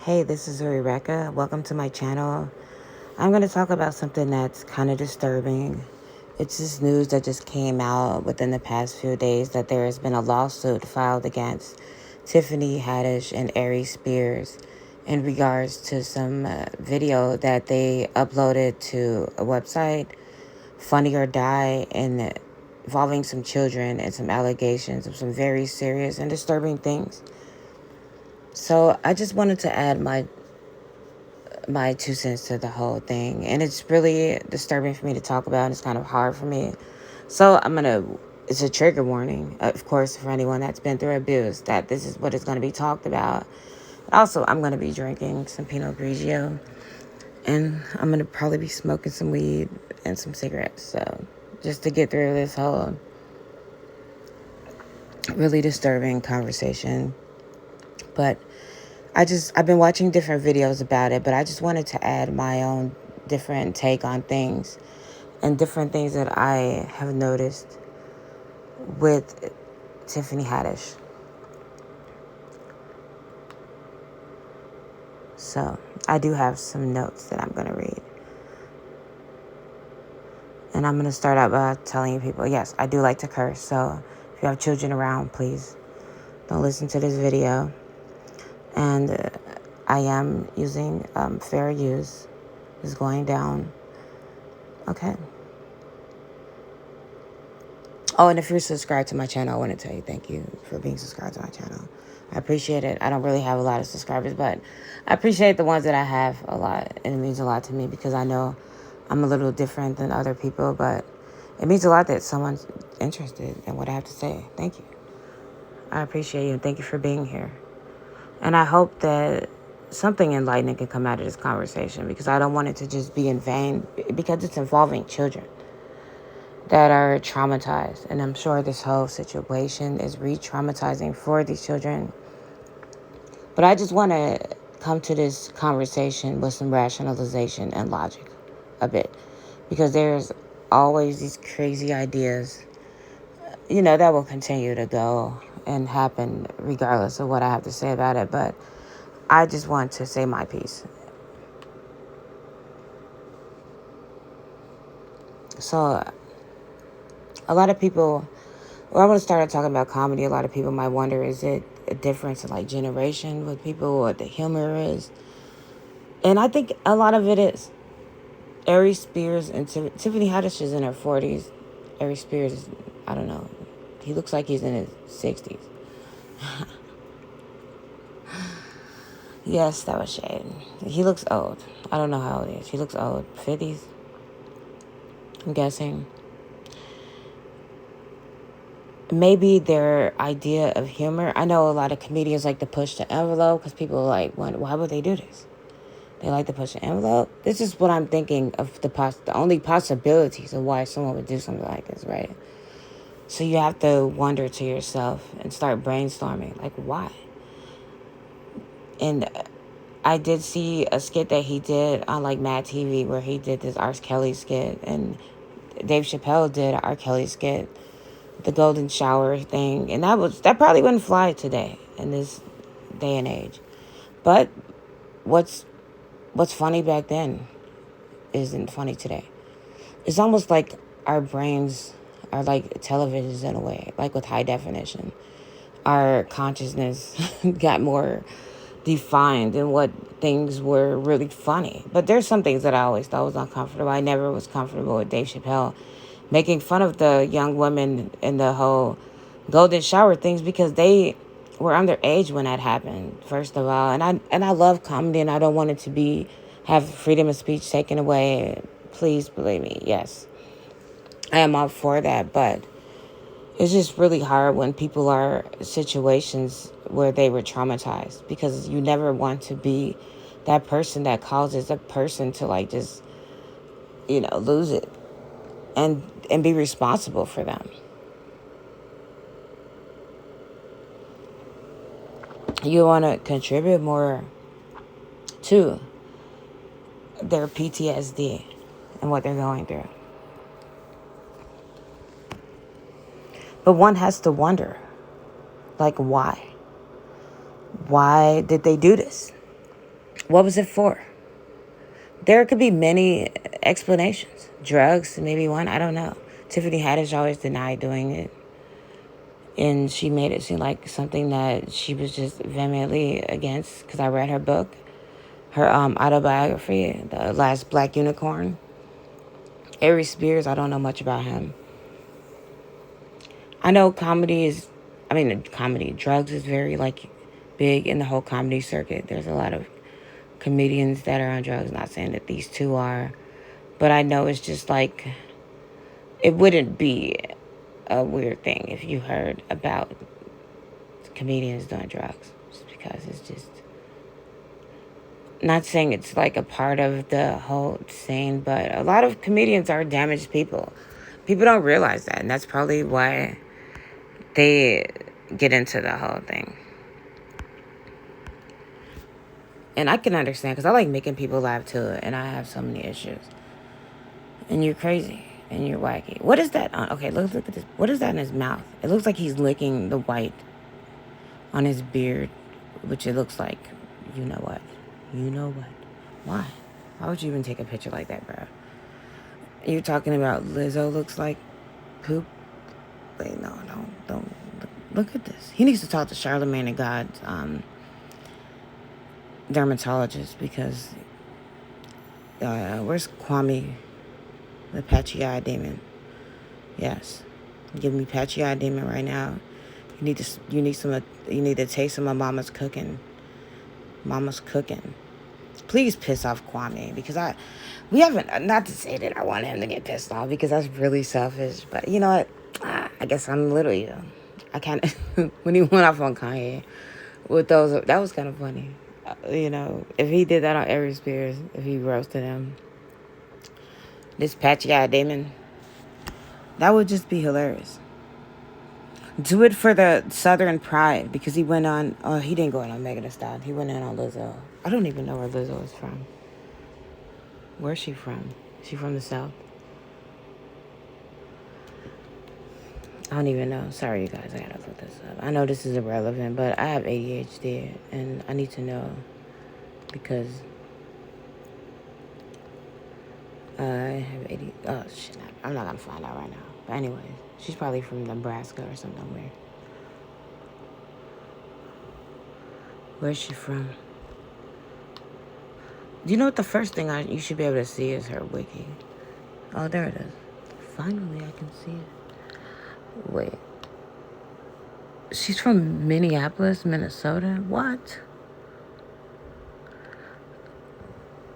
Hey, this is Rebecca. Welcome to my channel. I'm going to talk about something that's kind of disturbing. It's this news that just came out within the past few days that there has been a lawsuit filed against Tiffany Haddish and Aries in regards to some video that they uploaded to a website, Funny or Die, and involving some children and some allegations of some very serious and disturbing things. So I just wanted to add my 2 cents to the whole thing. And it's really disturbing for me to talk about. And it's kind of hard for me. So it's a trigger warning, of course, for anyone that's been through abuse, that this is what is going to be talked about. Also, I'm going to be drinking some Pinot Grigio. And I'm going to probably be smoking some weed and some cigarettes. So just to get through this whole really disturbing conversation. But I've been watching different videos about it, but I just wanted to add my own different take on things and different things that I have noticed with Tiffany Haddish. So I do have some notes that I'm going to read. And I'm going to start out by telling people, yes, I do like to curse. So if you have children around, please don't listen to this video. And I am using fair use. Is going down. Okay. Oh, and if you're subscribed to my channel, I want to tell you thank you for being subscribed to my channel. I appreciate it. I don't really have a lot of subscribers, but I appreciate the ones that I have a lot. And it means a lot to me because I know I'm a little different than other people, but it means a lot that someone's interested in what I have to say. Thank you. I appreciate you and thank you for being here. And I hope that something enlightening can come out of this conversation because I don't want it to just be in vain because it's involving children that are traumatized. And I'm sure this whole situation is re-traumatizing for these children. But I just want to come to this conversation with some rationalization and logic a bit. Because there's always these crazy ideas, that will continue to go and happen regardless of what I have to say about it. But I just want to say my piece. So a lot of people, I want to start talking about comedy. A lot of people might wonder, is it a difference in like generation with people, what the humor is? And I think a lot of it is. Aries and Tiffany Haddish is in her 40s. Aries is, I don't know. He looks like he's in his 60s. Yes, that was shade. He looks old. I don't know how old he is. He looks old. 50s, I'm guessing. Maybe their idea of humor. I know a lot of comedians like to push the envelope because people are like, why would they do this? They like to push the envelope. This is what I'm thinking of the only possibilities of why someone would do something like this, right? So you have to wonder to yourself and start brainstorming, like, why? And I did see a skit that he did on, like, Mad TV where he did this R. Kelly skit. And Dave Chappelle did an R. Kelly skit, the golden shower thing. And that probably wouldn't fly today in this day and age. But what's funny back then isn't funny today. It's almost like our brains are like televisions in a way, like with high definition. Our consciousness got more defined in what things were really funny. But there's some things that I always thought was uncomfortable. I never was comfortable with Dave Chappelle making fun of the young women in the whole golden shower things because they were underage when that happened, first of all. And I love comedy and I don't want it to have freedom of speech taken away. Please believe me, yes. I am all for that, but it's just really hard when people are in situations where they were traumatized because you never want to be that person that causes a person to like just, lose it and be responsible for them. You want to contribute more to their PTSD and what they're going through. But one has to wonder, like, why? Why did they do this? What was it for? There could be many explanations. Drugs, maybe one. I don't know. Tiffany Haddish always denied doing it. And she made it seem like something that she was just vehemently against. Because I read her book, her autobiography, The Last Black Unicorn. Aries Spears, I don't know much about him. I know drugs is very, like, big in the whole comedy circuit. There's a lot of comedians that are on drugs. Not saying that these two are. But I know it's just like, it wouldn't be a weird thing if you heard about comedians doing drugs. Just because it's just, not saying it's like a part of the whole scene, but a lot of comedians are damaged people. People don't realize that, and that's probably why they get into the whole thing. And I can understand, because I like making people laugh too, and I have so many issues. And you're crazy, and you're wacky. What is that on? Okay, look at this. What is that in his mouth? It looks like he's licking the white on his beard, which it looks like, you know what? You know what? Why? Why would you even take a picture like that, bro? You're talking about Lizzo looks like poop? Wait, no, don't. Look at this. He needs to talk to Charlamagne and God's dermatologist, because where's Kwame, the patchy-eyed demon? Yes, give me patchy-eyed demon right now. You need to taste some of Mama's cooking. Mama's cooking. Please piss off Kwame, because we haven't, not to say that I want him to get pissed off, because that's really selfish, but you know what? I guess I'm a little you. I kind of, when he went off on Kanye with those, that was kind of funny. If he did that on Aries Spears, if he roasted him, this patchy-eyed demon, that would just be hilarious. Do it for the Southern pride, because he went on, he didn't go in on Megan Thee Stallion. He went in on Lizzo. I don't even know where Lizzo is from. Where's she from? Is she from the South? I don't even know. Sorry, you guys. I gotta look this up. I know this is irrelevant, but I have ADHD, and I need to know, because I have ADHD. Oh, shit. I'm not gonna find out right now. But anyways, she's probably from Nebraska or something weird. Where's she from? Do you know what the first thing you should be able to see is her wiki? Oh, there it is. Finally, I can see it. Wait. She's from Minneapolis, Minnesota? What?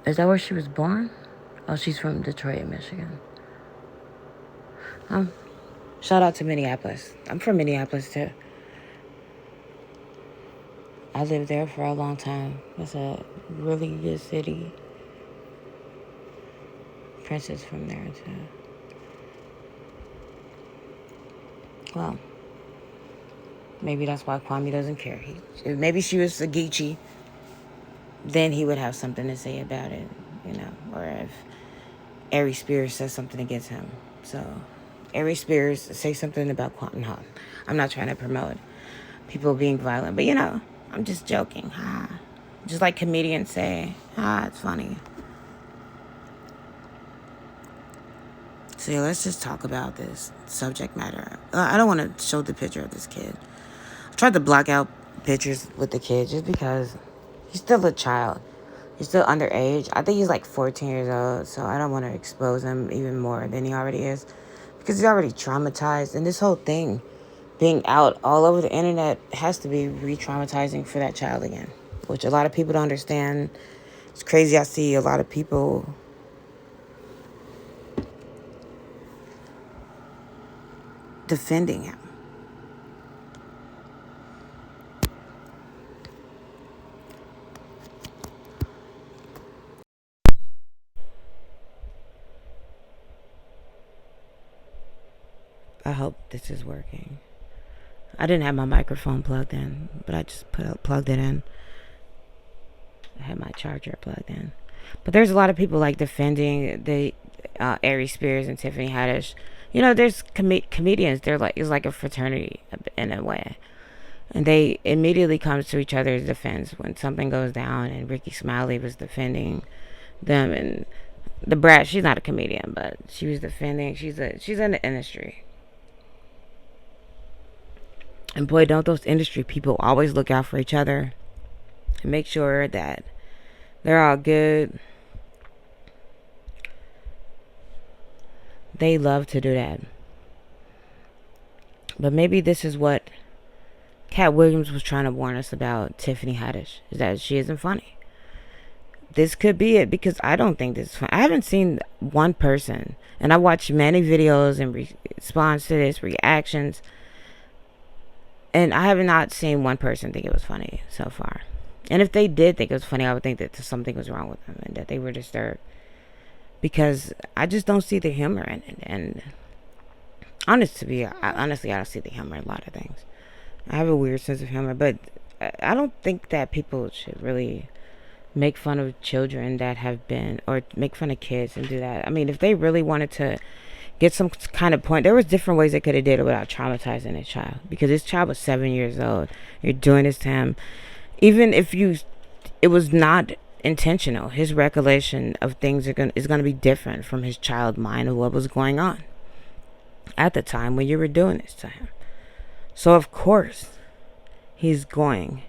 Is that where she was born? Oh, she's from Detroit, Michigan. Shout out to Minneapolis. I'm from Minneapolis, too. I lived there for a long time. It's a really good city. Princess from there, too. Well, maybe that's why Kwame doesn't care. Maybe she was a Geechee, then he would have something to say about it, or if Aries Spears says something against him. So, Aries Spears, say something about Kwame. No, I'm not trying to promote people being violent, but I'm just joking. Just like comedians say, it's funny. So yeah, let's just talk about this subject matter. I don't want to show the picture of this kid. I tried to block out pictures with the kid just because he's still a child. He's still underage. I think he's like 14 years old, so I don't want to expose him even more than he already is, because he's already traumatized. And this whole thing being out all over the internet has to be re-traumatizing for that child again, which a lot of people don't understand. It's crazy. I see a lot of people defending him. I hope this is working. I didn't have my microphone plugged in, but I just plugged it in. I had my charger plugged in. But there's a lot of people like defending the Aries Spears and Tiffany Haddish. There's comedians. They're like, it's like a fraternity in a way. And they immediately comes to each other's defense when something goes down, and Ricky Smiley was defending them, and the brat, she's not a comedian, but she was defending, she's in the industry. And boy, don't those industry people always look out for each other and make sure that they're all good. They love to do that. But maybe this is what Cat Williams was trying to warn us about Tiffany Haddish, is that she isn't funny. This could be it, because I don't think this is funny. I haven't seen one person, and I watched many videos in response to this, reactions, and I have not seen one person think it was funny so far. And if they did think it was funny, I would think that something was wrong with them and that they were disturbed, because I just don't see the humor in it. And honestly, I don't see the humor in a lot of things. I have a weird sense of humor, but I don't think that people should really make fun of children that have been, or make fun of kids and do that. I mean, if they really wanted to get some kind of point, there was different ways they could have did it without traumatizing a child, because this child was 7 years old. You're doing this to him, even if it was not intentional. His recollection of things is gonna be different from his child mind of what was going on at the time when you were doing this to him. So of course he's going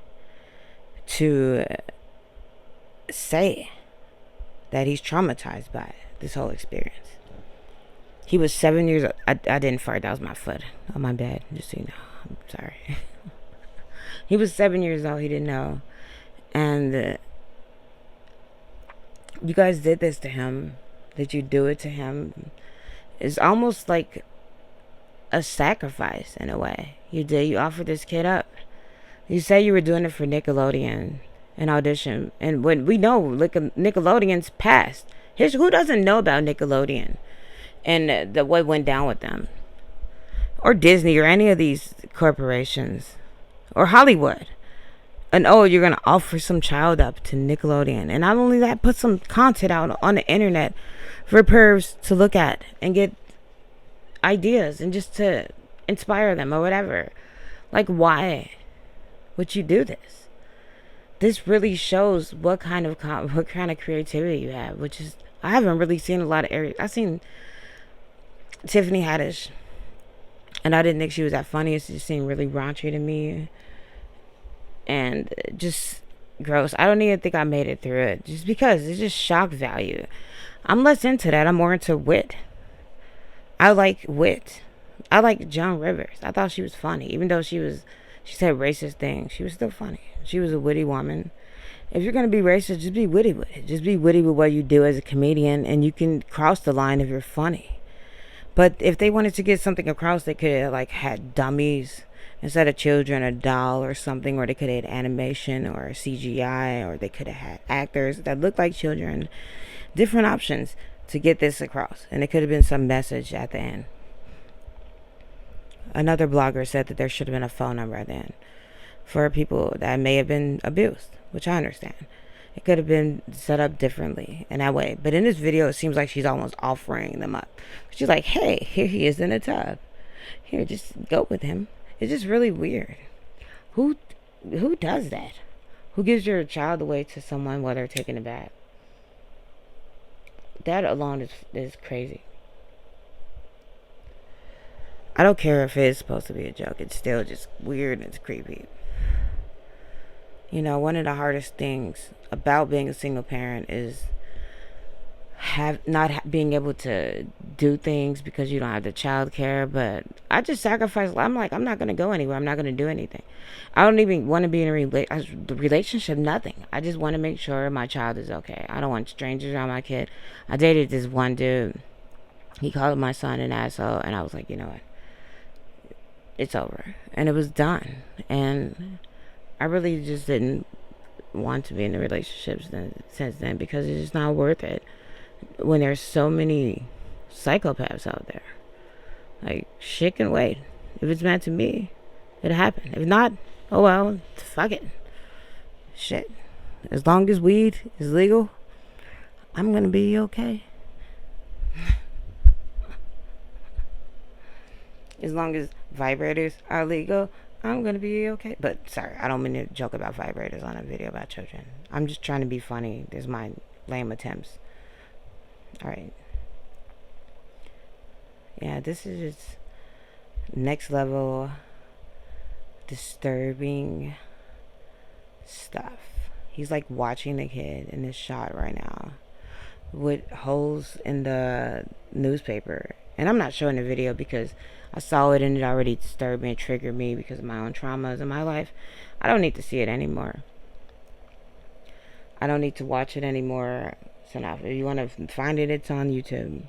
to say that he's traumatized by this whole experience. He was 7 years old. I didn't fart. That was my foot on my bed. Just so you know. I'm sorry. He was 7 years old. He didn't know. And you guys did this to him. Did you do it to him? It's almost like a sacrifice in a way. You did. You offered this kid up. You say you were doing it for Nickelodeon, an audition. And when we know Nickelodeon's past. Who doesn't know about Nickelodeon and what went down with them? Or Disney, or any of these corporations. Or Hollywood. And you're going to offer some child up to Nickelodeon. And not only that, put some content out on the internet for pervs to look at and get ideas and just to inspire them or whatever. Like, why would you do this? This really shows what kind of creativity you have, which is, I haven't really seen a lot of Aries. I've seen Tiffany Haddish, and I didn't think she was that funny. It just seemed really raunchy to me and just gross. I don't even think I made it through it, just because it's just shock value. I'm less into that. I'm more into wit. I like wit. I like Joan Rivers. I thought she was funny, even though she said racist things. She was still funny. She was a witty woman. If you're gonna be racist, just be witty with it. Just be witty with what you do as a comedian, and you can cross the line if you're funny. But if they wanted to get something across, they could have had dummies instead of children, a doll or something, or they could have had animation or CGI, or they could have had actors that looked like children. Different options to get this across, and it could have been some message at the end. Another blogger said that there should have been a phone number at the end for people that may have been abused, which I understand. It could have been set up differently in that way. But in this video, it seems like she's almost offering them up. She's like, hey, here he is in a tub. Here, just go with him. It's just really weird. Who does that? Who gives your child away to someone while they're taking a bath? That alone is crazy. I don't care if it's supposed to be a joke. It's still just weird and it's creepy. You know, one of the hardest things about being a single parent is not being able to do things because you don't have the child care. But I just sacrifice. I'm like, I'm not going to go anywhere. I'm not going to do anything. I don't even want to be in a relationship, nothing. I just want to make sure my child is okay. I don't want strangers around my kid. I dated this one dude. He called my son an asshole, and I was like, you know what? It's over. And it was done. And I really just didn't want to be in a relationship since then, because it's just not worth it when there's so many psychopaths out there. Like, shit can wait. If it's meant to be, it'll happen. If not, oh well, fuck it. Shit. As long as weed is legal, I'm gonna be okay. As long as vibrators are legal, I'm gonna be okay. But sorry, I don't mean to joke about vibrators on a video about children. I'm just trying to be funny. There's my lame attempts. All right. Yeah, this is just next level disturbing stuff. He's like watching the kid in this shot right now with holes in the newspaper. And I'm not showing the video because I saw it and it already disturbed me and triggered me because of my own traumas in my life. I don't need to see it anymore. I don't need to watch it anymore. So now, if you want to find it, it's on YouTube.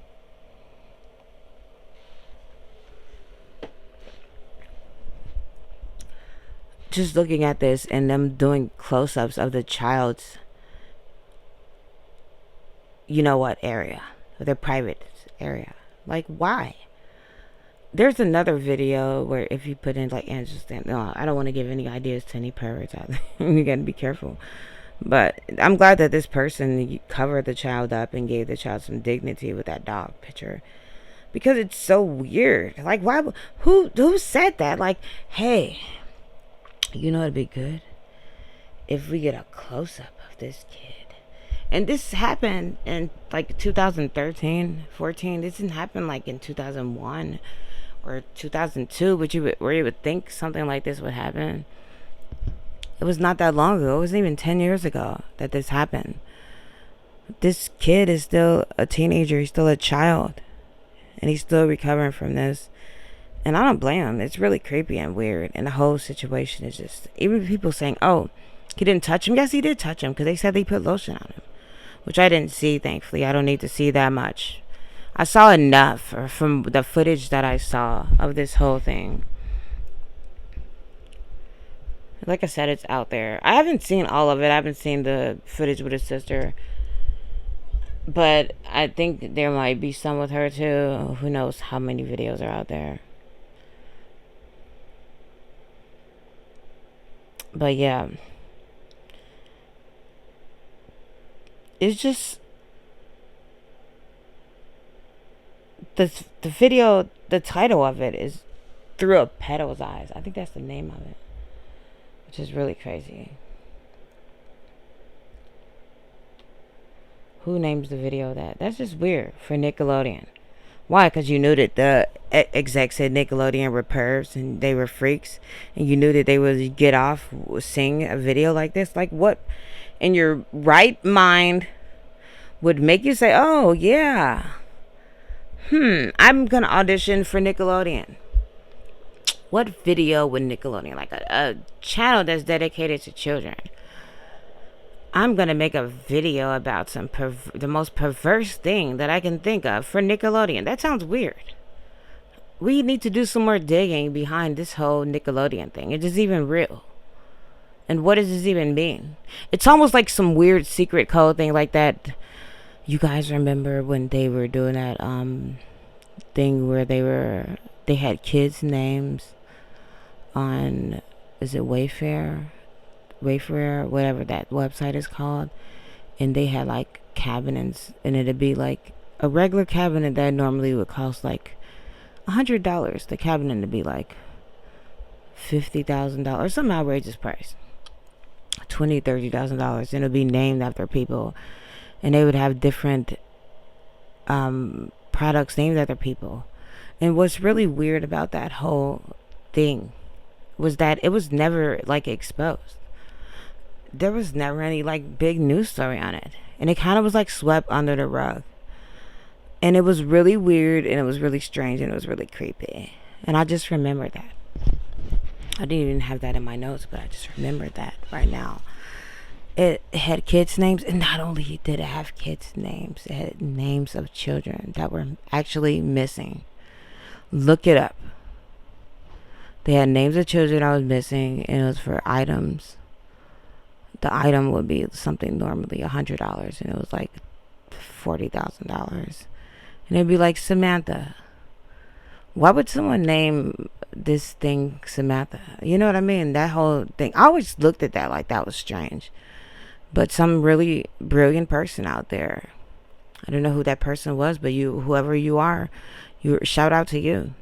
Just looking at this and them doing close-ups of the child's, you know what area, their private area. Like, why? There's another video where if you put in like no, I don't want to give any ideas to any perverts out there. You gotta be careful. But I'm glad that this person covered the child up and gave the child some dignity with that dog picture, because it's so weird. Like, why? Who said that? Like, hey, you know it'd be good if we get a close up of this kid. And this happened in like 2013, 14. This didn't happen like in 2001 or 2002, where you would think something like this would happen. It was not that long ago. It wasn't even 10 years ago that this happened. This kid is still a teenager. He's still a child. And he's still recovering from this. And I don't blame him. It's really creepy and weird. And the whole situation is just... Even people saying, oh, he didn't touch him. Yes, he did touch him, because they said they put lotion on him. Which I didn't see, thankfully. I don't need to see that much. I saw enough from the footage that I saw of this whole thing. Like I said, it's out there. I haven't seen all of it. I haven't seen the footage with his sister. But I think there might be some with her too. Who knows how many videos are out there. But yeah. It's just... The video, the title of it is Through a Pedo's Eyes. I think that's the name of it. Which is really crazy. Who names the video that? That's just weird for Nickelodeon. Why? Because you knew that the exec said Nickelodeon were pervs and they were freaks. And you knew that they would get off seeing a video like this. Like, what in your right mind would make you say, oh, yeah, I'm going to audition for Nickelodeon? What video would Nickelodeon, like a channel that's dedicated to children? I'm going to make a video about the most perverse thing that I can think of for Nickelodeon. That sounds weird. We need to do some more digging behind this whole Nickelodeon thing. Is this even real? And what does this even mean? It's almost like some weird secret code thing like that. You guys remember when they were doing that thing where they had kids' names on, is it Wayfair, whatever that website is called, and they had like cabinets, and it'd be like a regular cabinet that normally would cost like $100. The cabinet would be like $50,000, some outrageous price, $20,000-$30,000, and it'd be named after people, and they would have different products named after people. And what's really weird about that whole thing was that it was never like exposed. There was never any like big news story on it, and it kind of was like swept under the rug. And it was really weird, and it was really strange, and it was really creepy. And I just remembered that. I didn't even have that in my notes, but I just remembered that right now. It had kids' names, and not only did it have kids' names, it had names of children that were actually missing. Look it up. They had names of children I was missing, and it was for items. The item would be something normally $100, and it was like $40,000. And it'd be like Samantha. Why would someone name this thing Samantha? You know what I mean? That whole thing. I always looked at that like that was strange. But some really brilliant person out there. I don't know who that person was, but whoever you are, shout out to you.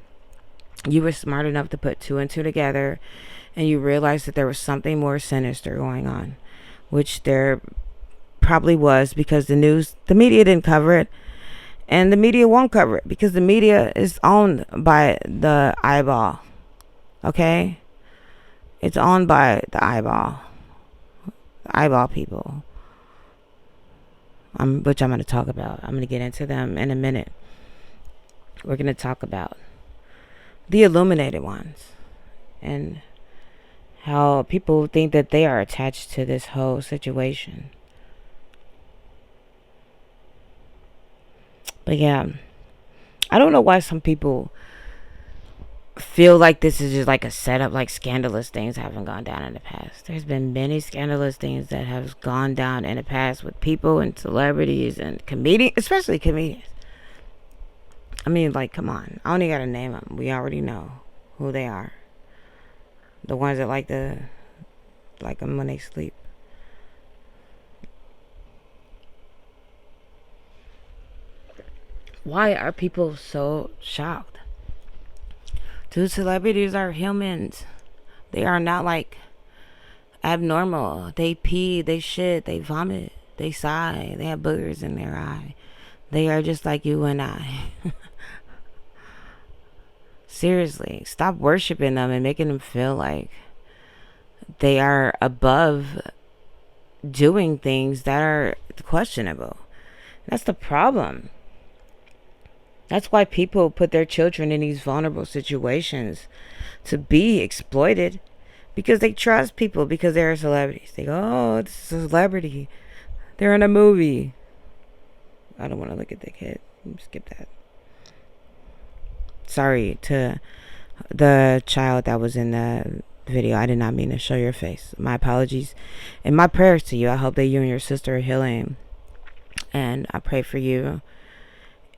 You were smart enough to put two and two together, and you realized that there was something more sinister going on, which there probably was, because the media didn't cover it, and the media won't cover it because the media is owned by the eyeball. Okay? It's owned by the eyeball people, which I'm going to talk about. I'm going to get into them in a minute. We're going to talk about the illuminated ones and how people think that they are attached to this whole situation. But yeah, I don't know why some people feel like this is just like a setup, like scandalous things haven't gone down in the past. There's been many scandalous things that have gone down in the past with people and celebrities and comedians, especially comedians. I mean, like, come on. I only gotta name them. We already know who they are. The ones that like them when they sleep. Why are people so shocked? Dude, celebrities are humans. They are not like abnormal. They pee, they shit, they vomit, they sigh, they have boogers in their eye. They are just like you and I. Seriously, stop worshiping them and making them feel like they are above doing things that are questionable. That's the problem. That's why people put their children in these vulnerable situations to be exploited, because they trust people because they're celebrities. They go, oh, it's a celebrity. They're in a movie. I don't want to look at the kid. Skip that. Sorry to the child that was in the video. I did not mean to show your face. My apologies. And my prayers to you. I hope that you and your sister are healing. And I pray for you.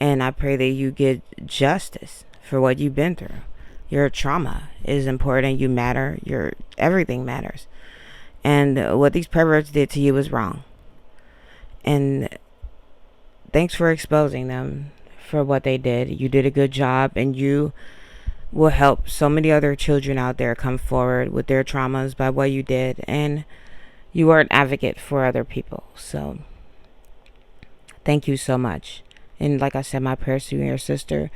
And I pray that you get justice for what you've been through. Your trauma is important. You matter. Everything matters. And what these perverts did to you was wrong. And thanks for exposing them for what they did. You did a good job, and you will help so many other children out there come forward with their traumas by what you did. And you are an advocate for other people. So thank you so much. And like I said, my prayers to you and your sister.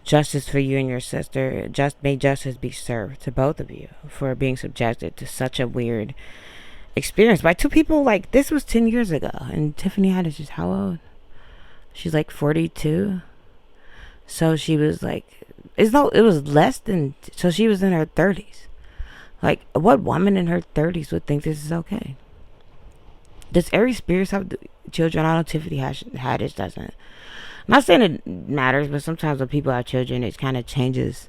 Justice for you and your sister. May justice be served to both of you for being subjected to such a weird experience by two people. Like, this was 10 years ago. And Tiffany Haddish is how old? She's like 42. So she was like, it was less than, so she was in her 30s. Like, what woman in her 30s would think this is okay? Does Aries Spears have children? I know Tiffany Haddish doesn't. I'm not saying it matters, but sometimes when people have children, it kind of changes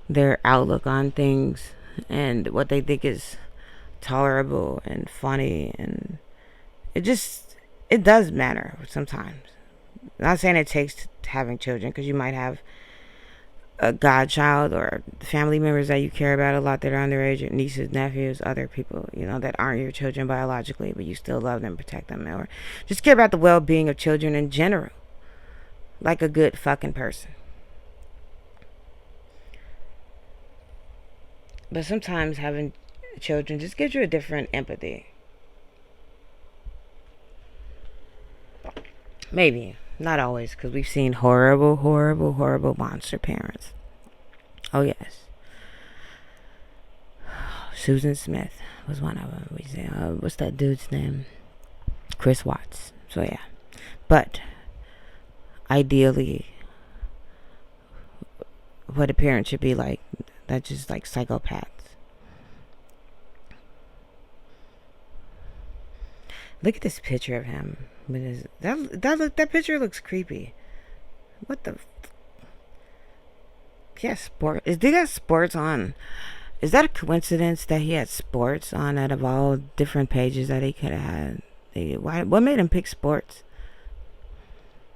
their outlook on things and what they think is tolerable and funny. And it does matter sometimes. I'm not saying it takes having children, because you might have a godchild or family members that you care about a lot that are underage, nieces, nephews, other people, that aren't your children biologically, but you still love them, protect them, or just care about the well-being of children in general, like a good fucking person. But sometimes having children just gives you a different empathy. Maybe. Not always, because we've seen horrible, horrible, horrible monster parents. Oh, yes. Susan Smith was one of them. We say, what's that dude's name? Chris Watts. So, yeah. But ideally, what a parent should be like, that's just like psychopaths. Look at this picture of him. That picture looks creepy. What the? He has sport. Did he have sports on? Is that a coincidence that he had sports on out of all different pages that he could have had? What made him pick sports?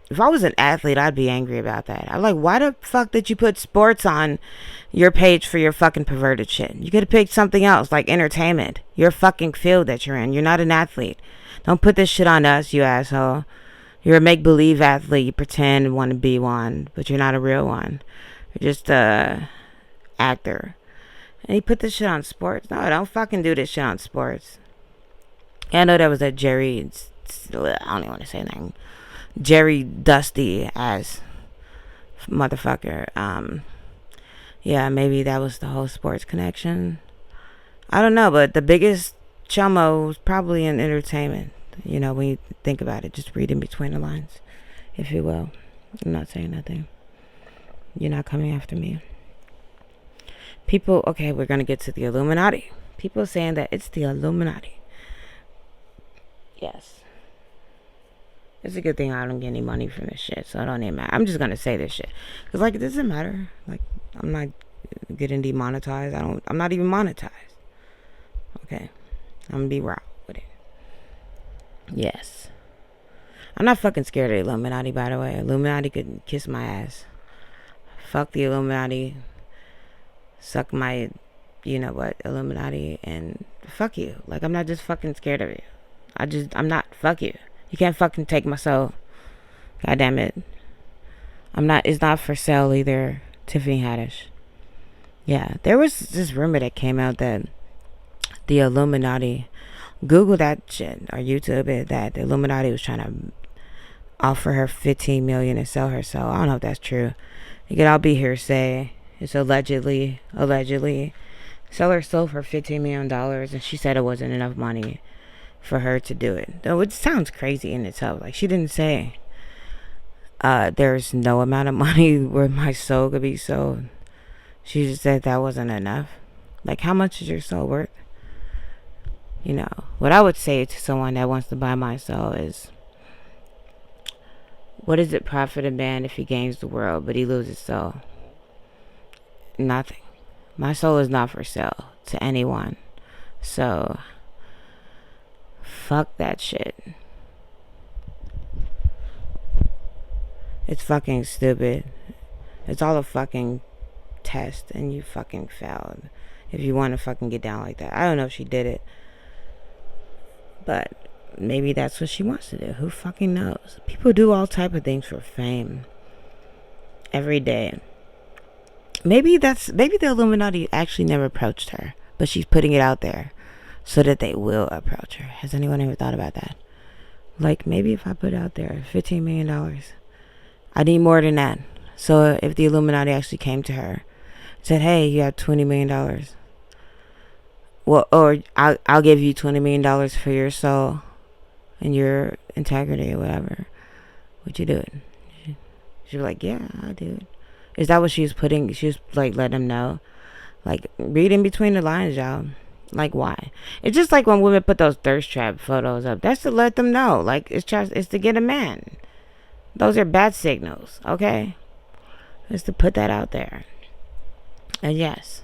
If I was an athlete, I'd be angry about that. I'm like, why the fuck did you put sports on your page for your fucking perverted shit? You could have picked something else, like entertainment. Your fucking field that you're in. You're not an athlete. Don't put this shit on us, you asshole. You're a make-believe athlete. You pretend want to be one, but you're not a real one. You're just actor. And he put this shit on sports. No, don't fucking do this shit on sports. Yeah, I know there was a Jerry, I don't even want to say anything. Jerry Dusty ass motherfucker. Yeah, maybe that was the whole sports connection. I don't know, but the biggest chomo was probably in entertainment. You know, when you think about it, just read in between the lines, if you will. I'm not saying nothing. You're not coming after me. People, okay, we're going to get to the Illuminati. People saying that it's the Illuminati. Yes. It's a good thing I don't get any money from this shit, so it don't even matter. I'm just going to say this shit. Because, like, it doesn't matter. Like, I'm not getting demonetized. I'm not even monetized. Okay. I'm going to be raw with it. Yes. I'm not fucking scared of the Illuminati, by the way. Illuminati could kiss my ass. Fuck the Illuminati. Suck my, you know what, Illuminati, and fuck you. Like, I'm not just fucking scared of you. I'm not. Fuck you. You can't fucking take my soul. God damn it. It's not for sale either. Tiffany Haddish. Yeah, there was this rumor that came out that the Illuminati, Google that shit or YouTube it, that the Illuminati was trying to offer her $15 million and sell her soul. I don't know if that's true. It could all be hearsay. It's allegedly sell her soul for $15 million, and she said it wasn't enough money for her to do it. Though it sounds crazy in itself. Like, she didn't say there's no amount of money where my soul could be sold. She just said that wasn't enough. Like, how much is your soul worth? You know, what I would say to someone that wants to buy my soul is, what does it profit a man if he gains the world but he loses his soul? Nothing. My soul is not for sale to anyone. So, fuck that shit. It's fucking stupid. It's all a fucking test, and you fucking failed. If you want to fucking get down like that. I don't know if she did it, but maybe that's what she wants to do. Who fucking knows? People do all type of things for fame. Every day. Maybe the Illuminati actually never approached her, but she's putting it out there so that they will approach her. Has anyone ever thought about that? Like, maybe if I put out there $15 million, I need more than that. So if the Illuminati actually came to her, said, hey, you have $20 million. Well, or I'll give you $20 million for your soul and your integrity or whatever. Would you do it? She'd be like, yeah, I'll do it. Is that what she was putting? She was like, letting them know. Like, read in between the lines, y'all. Like, why? It's just like when women put those thirst trap photos up. That's to let them know. Like, it's to get a man. Those are bad signals, okay? It's to put that out there. And yes,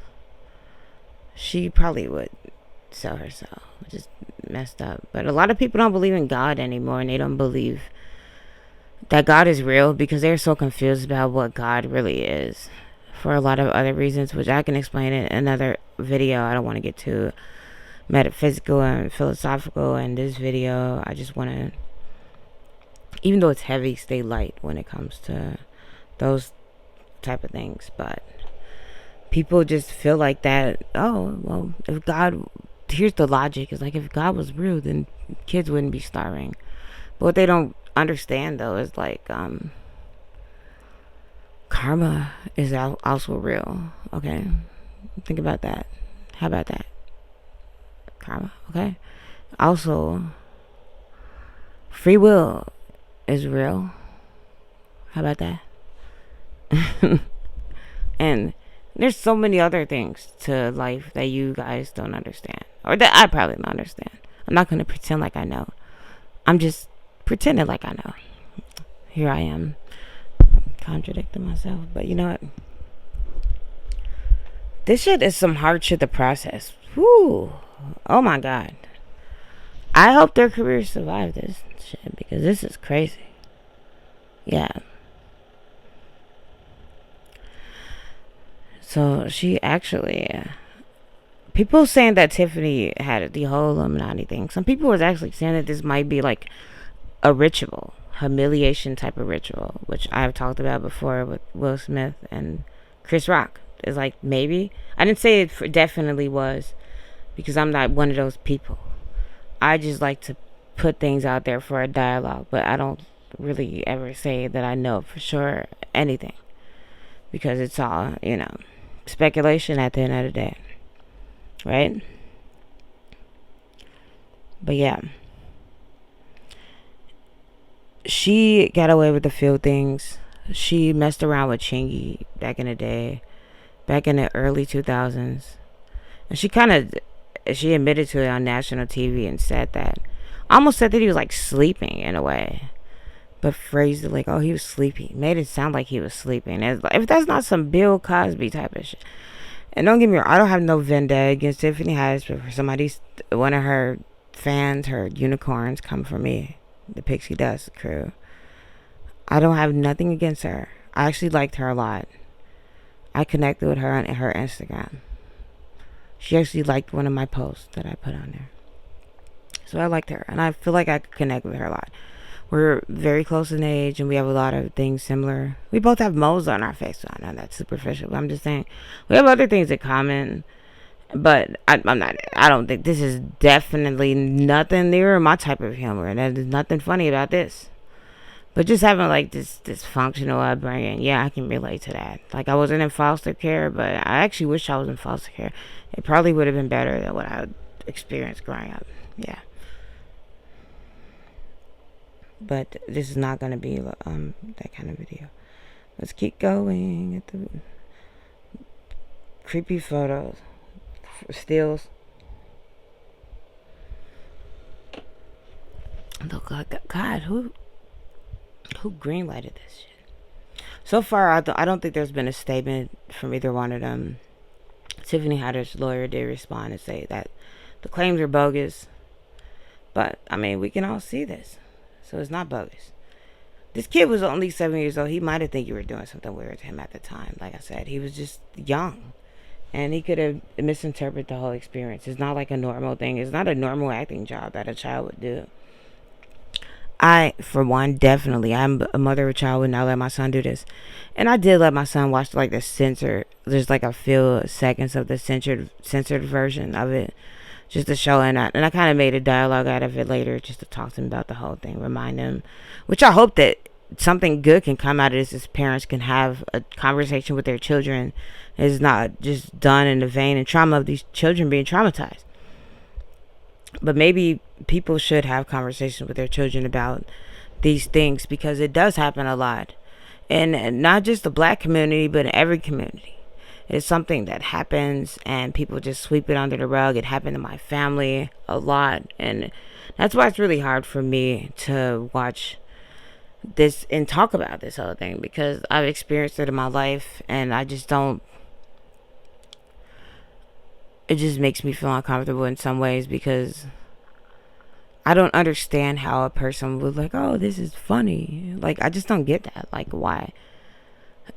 she probably would sell herself, which is messed up. But a lot of people don't believe in God anymore, and they don't believe that God is real because they're so confused about what God really is for a lot of other reasons, which I can explain in another video. I don't want to get too metaphysical and philosophical in this video. I just want to, even though it's heavy, stay light when it comes to those type of things. But people just feel like that, oh, well, if God, here's the logic, is like, if God was real, then kids wouldn't be starving. But what they don't understand, though, is like, karma is also real, okay? Think about that. How about that? Karma, okay? Also, free will is real. How about that? And there's so many other things to life that you guys don't understand, or that I probably don't understand. I'm not going to pretend like I know. I'm just pretending like I know. Here I am, contradicting myself. But you know what? This shit is some hard shit to process. Whew. Oh my God. I hope their careers survive this shit, because this is crazy. Yeah. So she actually, people saying that Tiffany had the whole Illuminati thing. Some people was actually saying that this might be like a ritual, humiliation type of ritual, which I've talked about before with Will Smith and Chris Rock. It's like, maybe. I didn't say it definitely was, because I'm not one of those people. I just like to put things out there for a dialogue, but I don't really ever say that I know for sure anything, because it's all, speculation at the end of the day, right? But yeah, she got away with a few things. She messed around with Chingy back in the day, back in the early 2000s. And she admitted to it on national TV and said that. Almost said that he was like sleeping in a way. But phrased it like, oh, he was sleepy. Made it sound like he was sleeping. If that's not some Bill Cosby type of shit. And don't get me wrong, I don't have no vendetta against Tiffany Haddish, but for one of her fans, her unicorns, come for me. The Pixie Dust crew. I don't have nothing against her. I actually liked her a lot. I connected with her on her Instagram. She actually liked one of my posts that I put on there. So I liked her, and I feel like I could connect with her a lot. We're very close in age, and we have a lot of things similar. We both have moles on our face. So I know that's superficial, but I'm just saying we have other things in common. But I'm not. I don't think this is definitely nothing near my type of humor, and there's nothing funny about this. But just having like this dysfunctional upbringing, yeah, I can relate to that. Like, I wasn't in foster care, but I actually wish I was in foster care. It probably would have been better than what I experienced growing up. Yeah. But this is not going to be that kind of video. Let's keep going at the creepy photos, stills. Look, God, who greenlighted this shit? So far, I don't think there's been a statement from either one of them. Tiffany Haddish's lawyer did respond and say that the claims are bogus, but I mean, we can all see this. So it's not bogus. This kid was only 7 years old. He might have think you were doing something weird to him at the time. Like I said, he was just young. And he could have misinterpreted the whole experience. It's not like a normal thing. It's not a normal acting job that a child would do. I, for one, definitely, I'm a mother of a child, would not let my son do this. And I did let my son watch like the censored, there's like a few seconds of the censored version of it, just to show. And I kind of made a dialogue out of it later, just to talk to him about the whole thing, remind him, which I hope that something good can come out of this, as parents can have a conversation with their children. It's not just done in the vein and trauma of these children being traumatized. But maybe people should have conversations with their children about these things, because it does happen a lot. And not just the black community, but in every community. It's something that happens and people just sweep it under the rug. It happened to my family a lot. And that's why it's really hard for me to watch this and talk about this whole thing, because I've experienced it in my life, and I just don't. It just makes me feel uncomfortable in some ways, because I don't understand how a person would like, oh, this is funny. Like, I just don't get that. Like, why?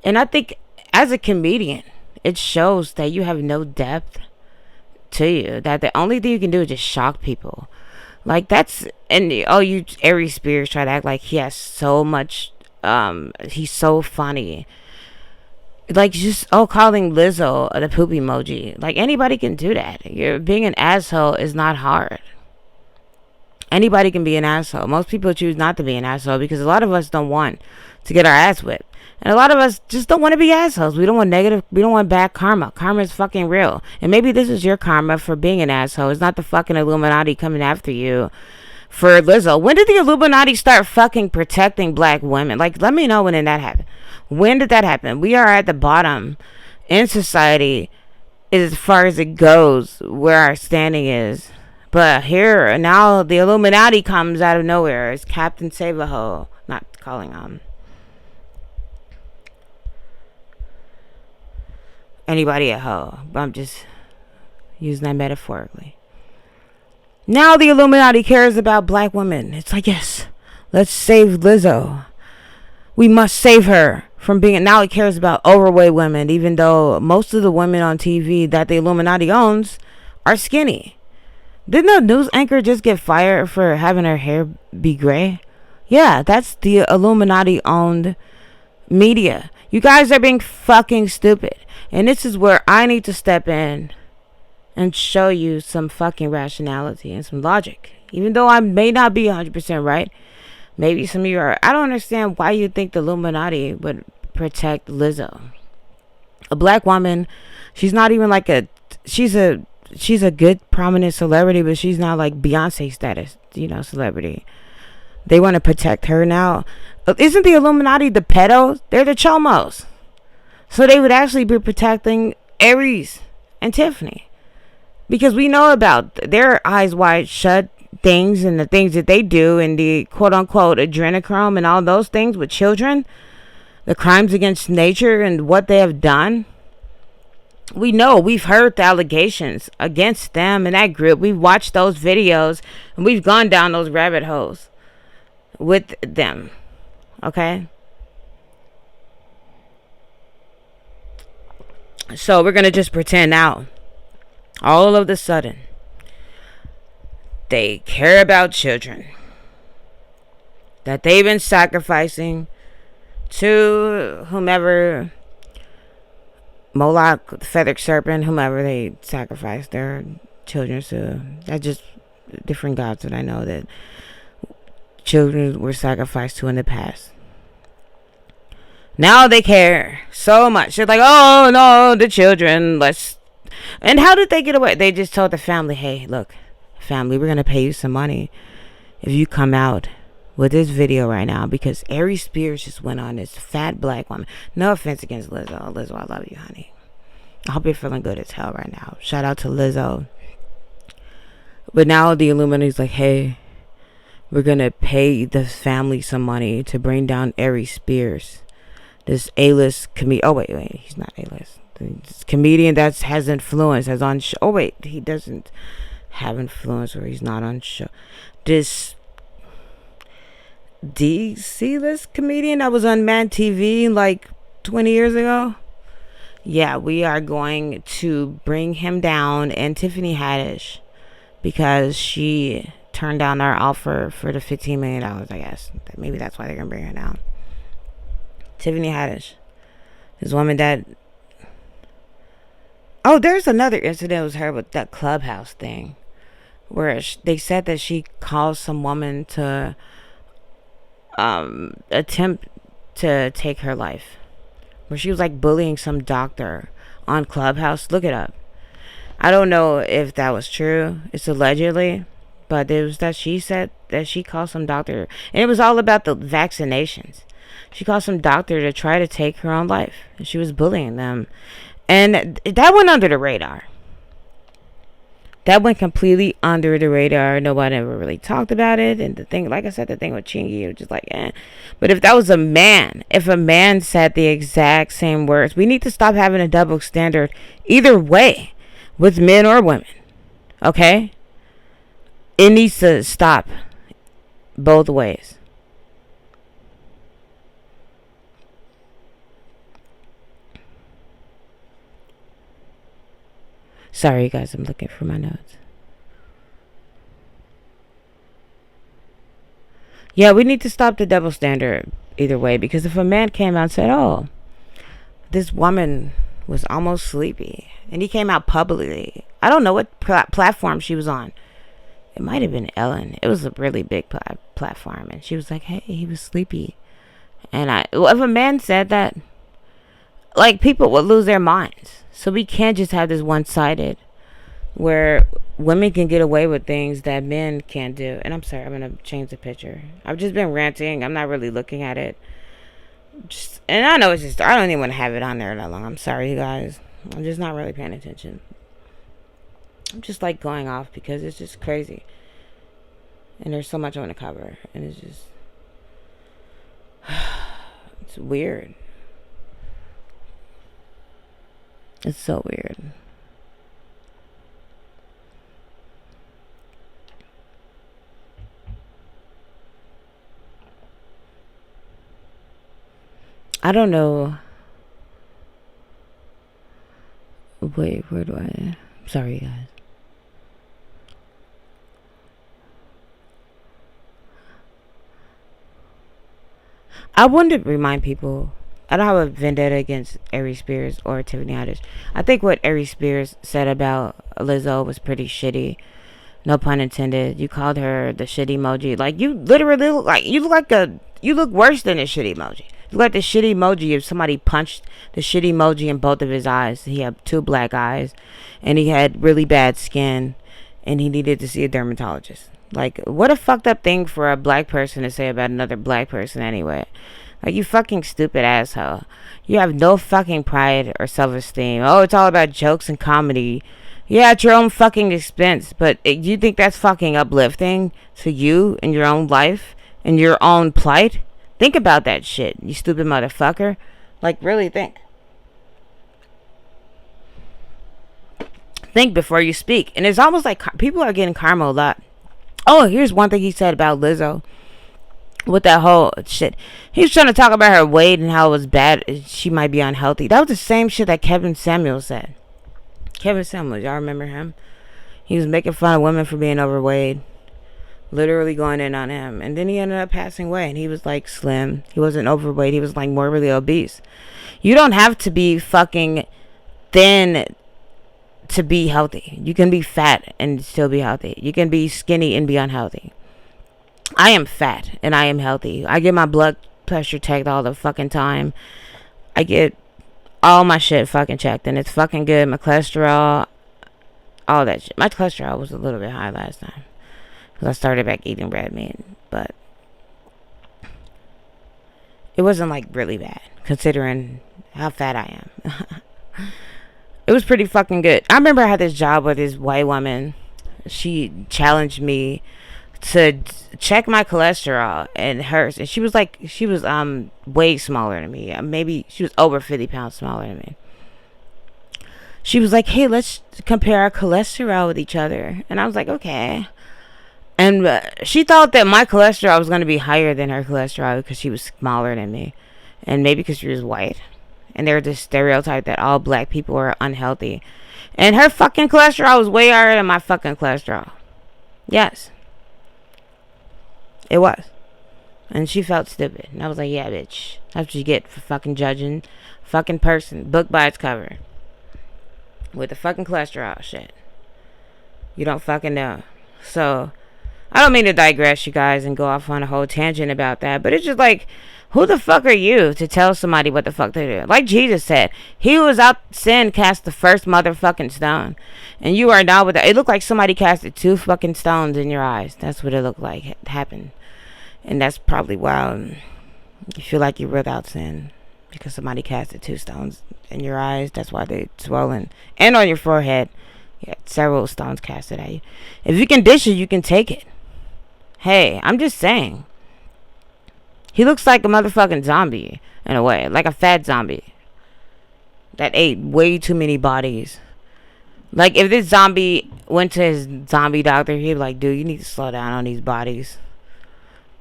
And I think as a comedian, it shows that you have no depth to you. That the only thing you can do is just shock people. Like, that's, and you Aries spirits try to act like he has so much, he's so funny. Like, just, calling Lizzo the poop emoji. Like, anybody can do that. Being an asshole is not hard. Anybody can be an asshole. Most people choose not to be an asshole because a lot of us don't want to get our ass whipped. And a lot of us just don't want to be assholes. We don't want bad karma. Karma is fucking real. And maybe this is your karma for being an asshole. It's not the fucking Illuminati coming after you for Lizzo. When did the Illuminati start fucking protecting black women? Like, let me know when did that happen. When did that happen? We are at the bottom in society as far as it goes, where our standing is. But here, now the Illuminati comes out of nowhere. It's Captain Save-A-Ho. Not calling anybody a hoe, but I'm just using that metaphorically. Now the Illuminati cares about black women. It's like, yes, let's save Lizzo. We must save her from being. Now it cares about overweight women, even though most of the women on TV that the Illuminati owns are skinny. Didn't the news anchor just get fired for having her hair be gray? Yeah, that's the Illuminati owned media. You guys are being fucking stupid. And this is where I need to step in and show you some fucking rationality and some logic. Even though I may not be 100% right, maybe some of you are. I don't understand why you think the Illuminati would protect Lizzo. A black woman, she's not even like a, she's a, she's a good prominent celebrity, but she's not like Beyonce status, celebrity. They want to protect her now. Isn't the Illuminati the pedos? They're the chomos. So they would actually be protecting Aries and Tiffany. Because we know about their eyes wide shut things and the things that they do and the quote unquote adrenochrome and all those things with children. The crimes against nature and what they have done. We know, we've heard the allegations against them and that group. We've watched those videos and we've gone down those rabbit holes with them. Okay? So we're going to just pretend now, all of a sudden, they care about children that they've been sacrificing to whomever, Moloch, feathered serpent, whomever they sacrifice their children to. That's just different gods that I know that children were sacrificed to in the past. Now they care so much. They're like, oh no, the children, let's. And how did they get away? They just told the family, hey, look, family, we're going to pay you some money if you come out with this video right now, because Aries Spears just went on this fat black woman. No offense against Lizzo. Lizzo, I love you, honey. I hope you're feeling good as hell right now. Shout out to Lizzo. But now the Illuminati's like, hey, we're going to pay the family some money to bring down Aries Spears. This A-list comedian. Oh, wait, he's not A-list. This comedian that has influence, has on show. Oh, wait, he doesn't have influence or he's not on show. This DC-list comedian that was on Mad TV like 20 years ago. Yeah, we are going to bring him down, and Tiffany Haddish, because she turned down our offer for the $15 million, I guess. Maybe that's why they're going to bring her down. Tiffany Haddish. This woman that... Oh, there's another incident with her with that Clubhouse thing, where they said that she caused some woman to attempt to take her life, where she was like bullying some doctor on Clubhouse. Look it up. I don't know if that was true. It's allegedly, but it was that she said that she called some doctor, and it was all about the vaccinations. She called some doctor to try to take her own life, and she was bullying them, and that went under the radar. That went completely under the radar. Nobody ever really talked about it. And the thing, like I said, the thing with Chingy, was just like, eh. But if that was a man, if a man said the exact same words, we need to stop having a double standard either way with men or women. Okay? It needs to stop both ways. Sorry, guys, I'm looking for my notes. Yeah, we need to stop the double standard either way, because if a man came out and said, oh, this woman was almost sleepy, and he came out publicly, I don't know what platform she was on. It might have been Ellen. It was a really big platform, and she was like, hey, he was sleepy. And if a man said that, like, people would lose their minds. So we can't just have this one-sided where women can get away with things that men can't do. And I'm sorry, I'm going to change the picture. I've just been ranting. I'm not really looking at it. And I know it's just, I don't even want to have it on there that long. I'm sorry, you guys. I'm just not really paying attention. I'm just like going off because it's just crazy. And there's so much I want to cover. And it's just, it's weird. It's so weird. I don't know. Wait, where do I... Sorry, guys. I wanted to remind people I don't have a vendetta against Aries Spears or Tiffany Haddish. I think what Aries Spears said about Lizzo was pretty shitty. No pun intended. You called her the shit emoji. Like, you literally look like you look worse than a shit emoji. You look like the shit emoji if somebody punched the shit emoji in both of his eyes. He had 2 black eyes, and he had really bad skin, and he needed to see a dermatologist. Like, what a fucked up thing for a black person to say about another black person anyway. Like, you fucking stupid asshole. You have no fucking pride or self-esteem. Oh, it's all about jokes and comedy. Yeah, at your own fucking expense. But you think that's fucking uplifting to you in your own life? In your own plight? Think about that shit, you stupid motherfucker. Like, really think. Think before you speak. And it's almost like people are getting karma a lot. Oh, here's one thing he said about Lizzo. With that whole shit, he was trying to talk about her weight and how it was bad, she might be unhealthy. That was the same shit that Kevin Samuel said. Kevin Samuel, y'all remember him? He was making fun of women for being overweight, literally going in on him, and then he ended up passing away. And he was like slim, he wasn't overweight, he was like morbidly obese. You don't have to be fucking thin to be healthy. You can be fat and still be healthy. You can be skinny and be unhealthy. I am fat and I am healthy. I get my blood pressure checked all the fucking time. I get all my shit fucking checked and it's fucking good. My cholesterol, all that shit. My cholesterol was a little bit high last time because I started back eating red meat, but it wasn't like really bad considering how fat I am. It was pretty fucking good. I remember I had this job with this white woman. She challenged me to check my cholesterol and hers, and she was way smaller than me. Maybe she was over 50 pounds smaller than me. She was like, hey, let's compare our cholesterol with each other. And I was like, okay. And she thought that my cholesterol was going to be higher than her cholesterol because she was smaller than me, and maybe because she was white. And there was this stereotype that all black people are unhealthy, and her fucking cholesterol was way higher than my fucking cholesterol. Yes, it was. And she felt stupid. And I was like, yeah, bitch. That's what you get for fucking judging a fucking person. Book by its cover. With the fucking cholesterol shit. You don't fucking know. So, I don't mean to digress, you guys, and go off on a whole tangent about that. But it's just like, who the fuck are you to tell somebody what the fuck they do? Like Jesus said, he who was out sin cast the first motherfucking stone. And you are now with it. It looked like somebody casted 2 fucking stones in your eyes. That's what it looked like it happened. And that's probably why you feel like you're without sin. Because somebody casted 2 stones in your eyes. That's why they're swollen. And on your forehead. Yeah, several stones casted at you. If you can dish it, you can take it. Hey, I'm just saying. He looks like a motherfucking zombie, in a way. Like a fat zombie. That ate way too many bodies. Like, if this zombie went to his zombie doctor, he'd be like, dude, you need to slow down on these bodies.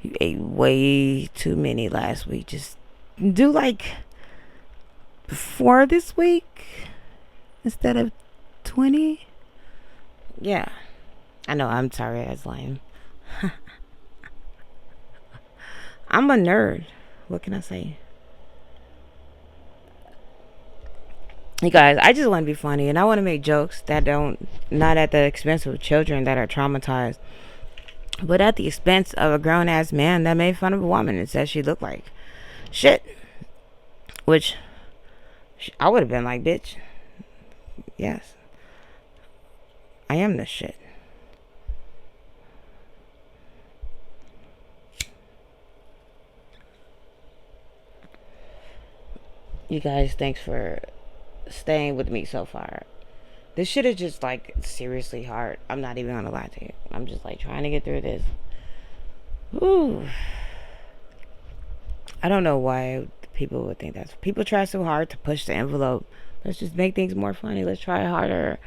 You ate way too many last week. Just do like 4 this week instead of 20. Yeah. I know, I'm sorry, that's lame. I'm a nerd. What can I say? You guys, I just want to be funny and I want to make jokes that not at the expense of children that are traumatized, but at the expense of a grown-ass man that made fun of a woman and said she looked like shit. Which, I would have been like, bitch, yes, I am this shit. You guys, thanks for staying with me so far. This shit is just like seriously hard. I'm not even gonna lie to you. I'm just like trying to get through this. Ooh. I don't know why people would think that. People try so hard to push the envelope. Let's just make things more funny. Let's try harder.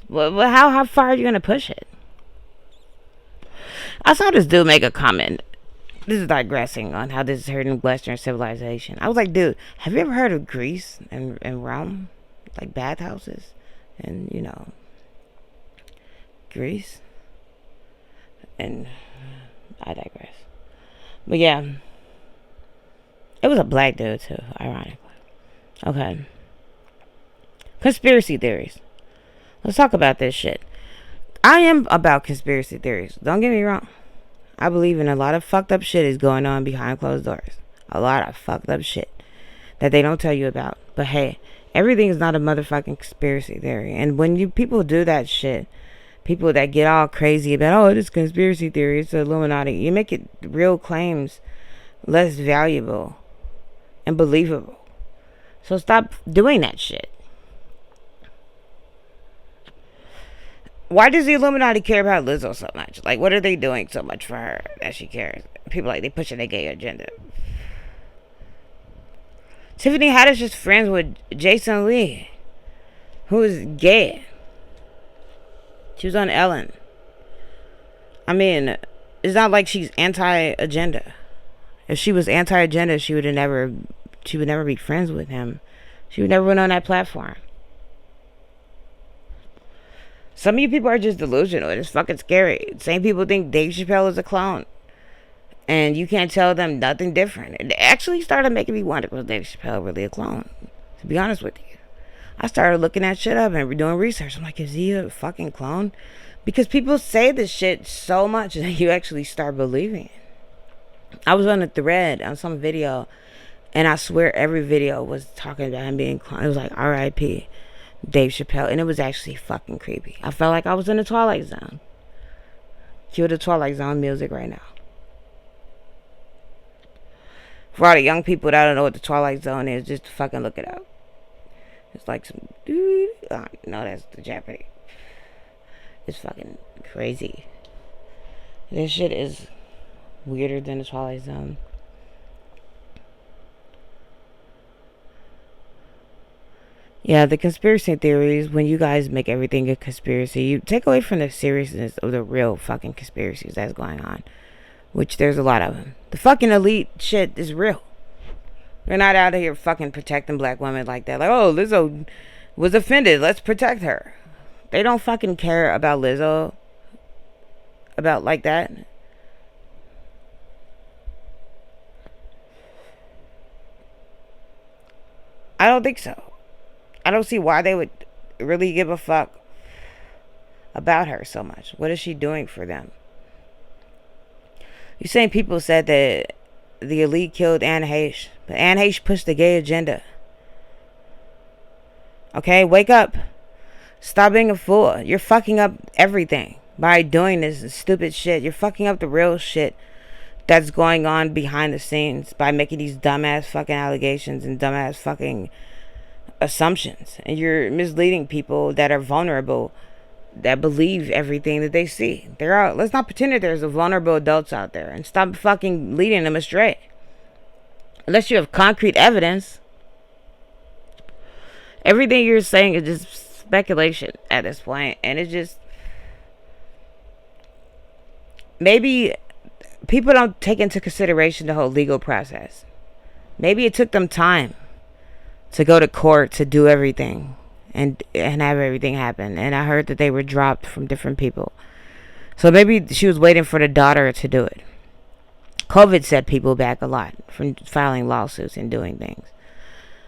Well, how far are you gonna push it? I saw this dude make a comment. This is digressing on how this is hurting Western civilization. I was like, dude, have you ever heard of Greece and Rome? Like bathhouses? And, you know, Greece? And I digress. But yeah, it was a black dude too, ironically. Okay. Conspiracy theories. Let's talk about this shit. I am about conspiracy theories. Don't get me wrong. I believe in a lot of fucked up shit is going on behind closed doors. A lot of fucked up shit that they don't tell you about. But hey, everything is not a motherfucking conspiracy theory. And when you people do that shit, people that get all crazy about, oh, it is conspiracy theory, it's the Illuminati, you make it real claims less valuable and believable. So stop doing that shit. Why does the Illuminati care about Lizzo so much? Like, what are they doing so much for her that she cares? People like, they pushing a gay agenda. Tiffany Haddish is friends with Jason Lee, who is gay. She was on Ellen. I mean, it's not like she's anti-agenda. If she was anti-agenda, she would never be friends with him. She would never went on that platform. Some of you people are just delusional. It's fucking scary. Same people think Dave Chappelle is a clone. And you can't tell them nothing different. It actually started making me wonder, was Dave Chappelle really a clone? To be honest with you. I started looking that shit up and doing research. I'm like, is he a fucking clone? Because people say this shit so much that you actually start believing it. I was on a thread on some video, and I swear every video was talking about him being clone. It was like R.I.P. Dave Chappelle, and it was actually fucking creepy. I felt like I was in the Twilight Zone. Cue the Twilight Zone music right now. For all the young people that don't know what the Twilight Zone is, just fucking look it up. It's like some dude. Oh, no, that's the Jeopardy. It's fucking crazy. This shit is weirder than the Twilight Zone. Yeah, the conspiracy theories, when you guys make everything a conspiracy, you take away from the seriousness of the real fucking conspiracies that's going on. Which there's a lot of them. The fucking elite shit is real. They're not out here fucking protecting black women like that. Like, oh, Lizzo was offended, let's protect her. They don't fucking care about Lizzo. About like that. I don't think so. I don't see why they would really give a fuck about her so much. What is she doing for them? You saying people said that the elite killed Anne Heche, but Anne Heche pushed the gay agenda. Okay, wake up. Stop being a fool. You're fucking up everything by doing this stupid shit. You're fucking up the real shit that's going on behind the scenes by making these dumbass fucking allegations and dumbass fucking assumptions. And you're misleading people that are vulnerable, that believe everything that they see. Let's not pretend that there's vulnerable adults out there, and stop fucking leading them astray. Unless you have concrete evidence. Everything you're saying is just speculation at this point, and it's just, maybe people don't take into consideration the whole legal process. Maybe it took them time to go to court to do everything and have everything happen. And I heard that they were dropped from different people. So maybe she was waiting for the daughter to do it. COVID set people back a lot from filing lawsuits and doing things.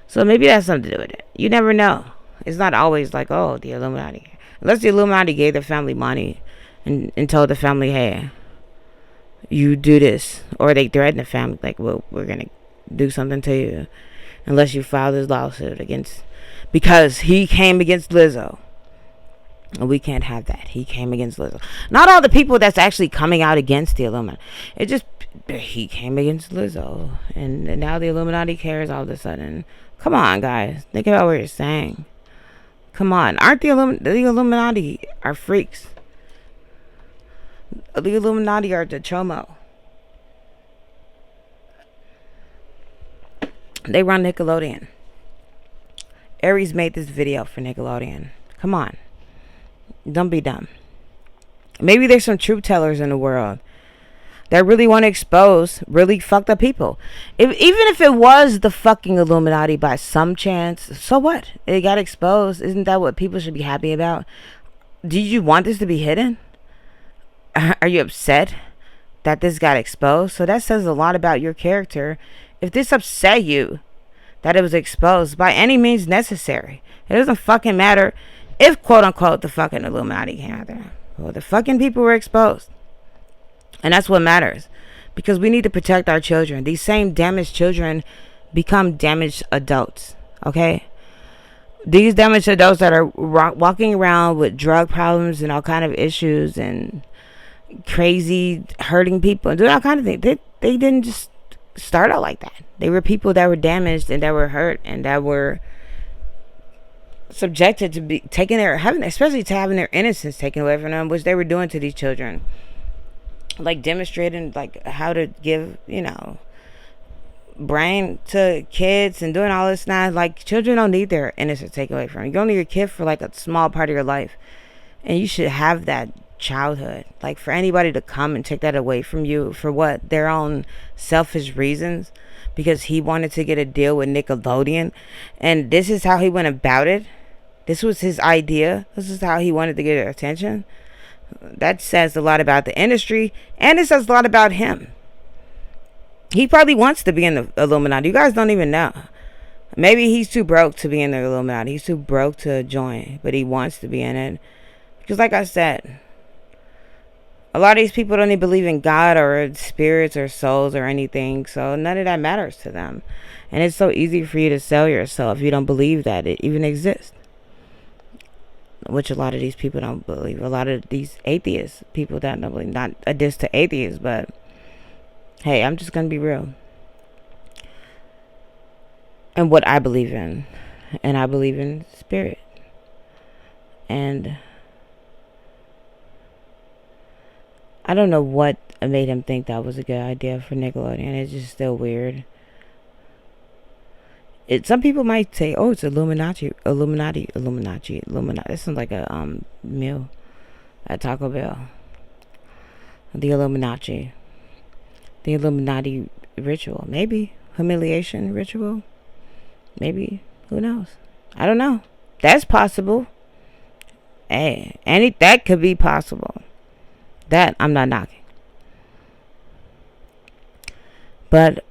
So maybe that's something to do with it. You never know. It's not always like, oh, the Illuminati. Unless the Illuminati gave the family money and told the family, hey, you do this. Or they threatened the family, like, well, we're going to do something to you unless you file this lawsuit against, because he came against Lizzo. And we can't have that. He came against Lizzo. Not all the people that's actually coming out against the Illuminati. It just, he came against Lizzo. And now the Illuminati cares all of a sudden. Come on, guys. Think about what you're saying. Come on. Aren't the Illuminati are freaks? The Illuminati are the chomo. They run Nickelodeon. Aries made this video for Nickelodeon. Come on. Don't be dumb. Maybe there's some truth tellers in the world that really want to expose really fucked up people. Even if it was the fucking Illuminati by some chance, so what? It got exposed. Isn't that what people should be happy about? Did you want this to be hidden? Are you upset that this got exposed? So that says a lot about your character. If this upset you, that it was exposed by any means necessary. It doesn't fucking matter if, quote unquote, the fucking Illuminati came out there. Well, the fucking people were exposed. And that's what matters. Because we need to protect our children. These same damaged children become damaged adults. Okay? These damaged adults that are walking around with drug problems and all kind of issues and crazy hurting people and doing all kind of things. They didn't just start out like that. They were people that were damaged and that were hurt and that were subjected to be taking their especially to having their innocence taken away from them, which they were doing to these children, like demonstrating like how to give brain to kids and doing all this now. Like, children don't need their innocence taken away from them. You only need your kid for like a small part of your life, and you should have that childhood. Like, for anybody to come and take that away from you for what, their own selfish reasons, because he wanted to get a deal with Nickelodeon and this is how he went about it, this was his idea, this is how he wanted to get attention, that says a lot about the industry, and it says a lot about him. He probably wants to be in the Illuminati. You guys don't even know. Maybe he's too broke to be in the Illuminati. He's too broke to join, but he wants to be in it. Because like I said, a lot of these people don't even believe in God or spirits or souls or anything. So none of that matters to them. And it's so easy for you to sell yourself if you don't believe that it even exists. Which a lot of these people don't believe. A lot of these atheists, people that don't believe. Not a diss to atheists, but hey, I'm just going to be real. And what I believe in. And I believe in spirit. And I don't know what made him think that was a good idea for Nickelodeon. It's just still weird. Some people might say, oh, it's Illuminati. This sounds like a meal at Taco Bell. The Illuminati ritual. Maybe. Humiliation ritual. Maybe. Who knows? I don't know. That's possible. Hey, that could be possible. That I'm not knocking. But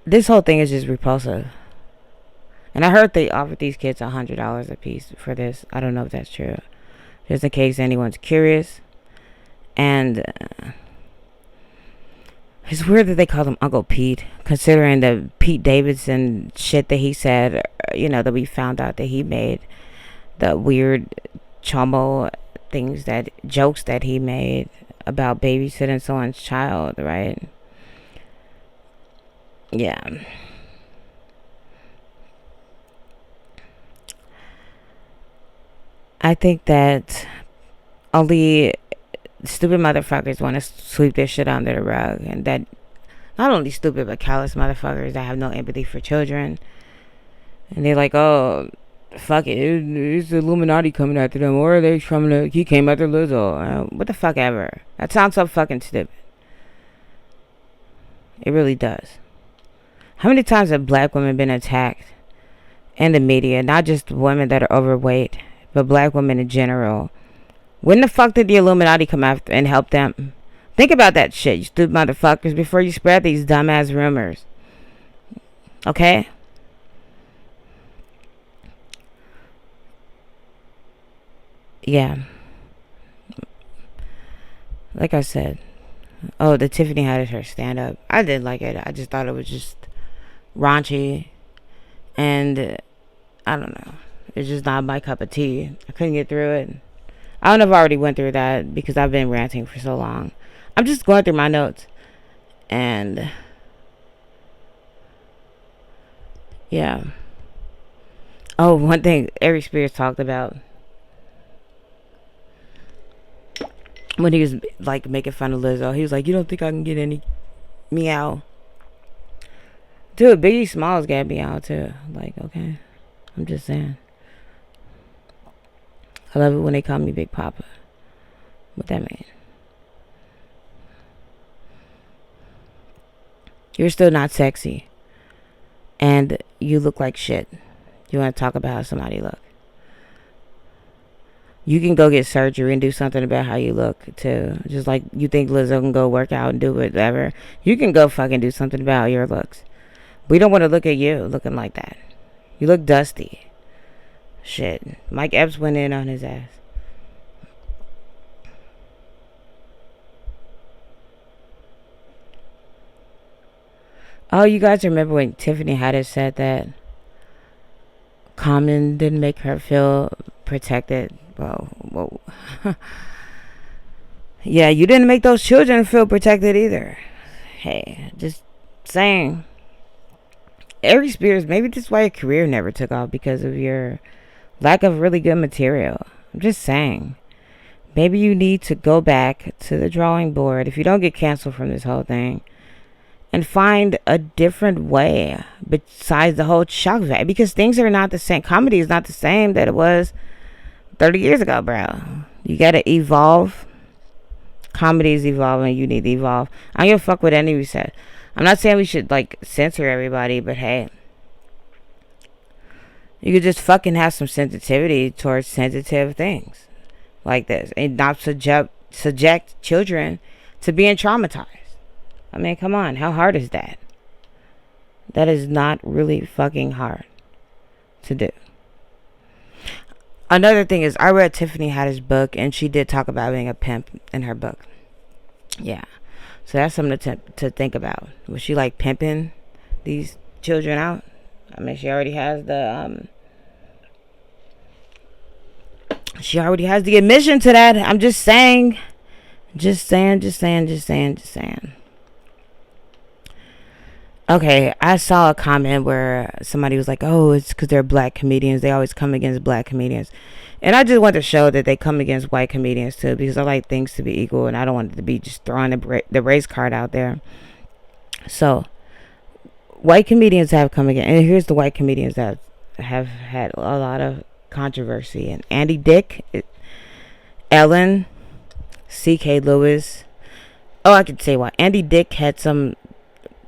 this whole thing is just repulsive. And I heard they offered these kids $100 a piece for this. I don't know if that's true. Just in case anyone's curious. And it's weird that they called him Uncle Pete, considering the Pete Davidson shit that he said, that we found out that he made. The weird chomo jokes that he made about babysitting someone's child, right? Yeah. I think that only stupid motherfuckers want to sweep their shit under the rug, and that not only stupid but callous motherfuckers that have no empathy for children, and they're like, oh, fuck it, it's the Illuminati coming after them, or he came after Lizzo. What the fuck ever. That sounds so fucking stupid. It really does. How many times have black women been attacked in the media? Not just women that are overweight, but black women in general. When the fuck did the Illuminati come after and help them? Think about that shit, you stupid motherfuckers, before you spread these dumbass rumors. Okay? Yeah. Like I said. Oh, the Tiffany Haddish her stand up. I did like it. I just thought it was just raunchy. And I don't know. It's just not my cup of tea. I couldn't get through it. I don't know if I already went through that because I've been ranting for so long. I'm just going through my notes. And yeah. Oh, one thing Aries talked about when he was like making fun of Lizzo, he was like, you don't think I can get any meow? Dude, Biggie Smalls got meow too. Like, okay, I'm just saying. I love it when they call me Big Papa. What that mean? You're still not sexy, and you look like shit. You want to talk about how somebody look? You can go get surgery and do something about how you look too. Just like you think Lizzo can go work out and do whatever. You can go fucking do something about your looks. We don't want to look at you looking like that. You look dusty. Shit. Mike Epps went in on his ass. Oh, you guys remember when Tiffany Haddish said that Common didn't make her feel protected? Whoa. Yeah, you didn't make those children feel protected either. Hey, just saying. Aries Spears, maybe this is why your career never took off, because of your lack of really good material. I'm just saying. Maybe you need to go back to the drawing board if you don't get canceled from this whole thing, and find a different way besides the whole shock value, because things are not the same. Comedy is not the same that it was 30 years ago, bro. You gotta evolve. Comedy is evolving. You need to evolve. I don't give a fuck what any of you said. I'm not saying we should like censor everybody, but hey, you could just fucking have some sensitivity towards sensitive things like this, and not subject children to being traumatized. I mean, come on, how hard is that? That is not really fucking hard to do. Another thing is, I read Tiffany Haddish book, and she did talk about being a pimp in her book. Yeah. So that's something to think about. Was she like pimping these children out? I mean, she already has the admission to that. I'm just saying. Just saying. Okay, I saw a comment where somebody was like, oh, it's because they're black comedians. They always come against black comedians. And I just want to show that they come against white comedians too, because I like things to be equal, and I don't want it to be just throwing the race card out there. So, white comedians have come against, and here's the white comedians that have had a lot of controversy. And Andy Dick, Ellen, C.K. Lewis. Oh, I could say why. Andy Dick had some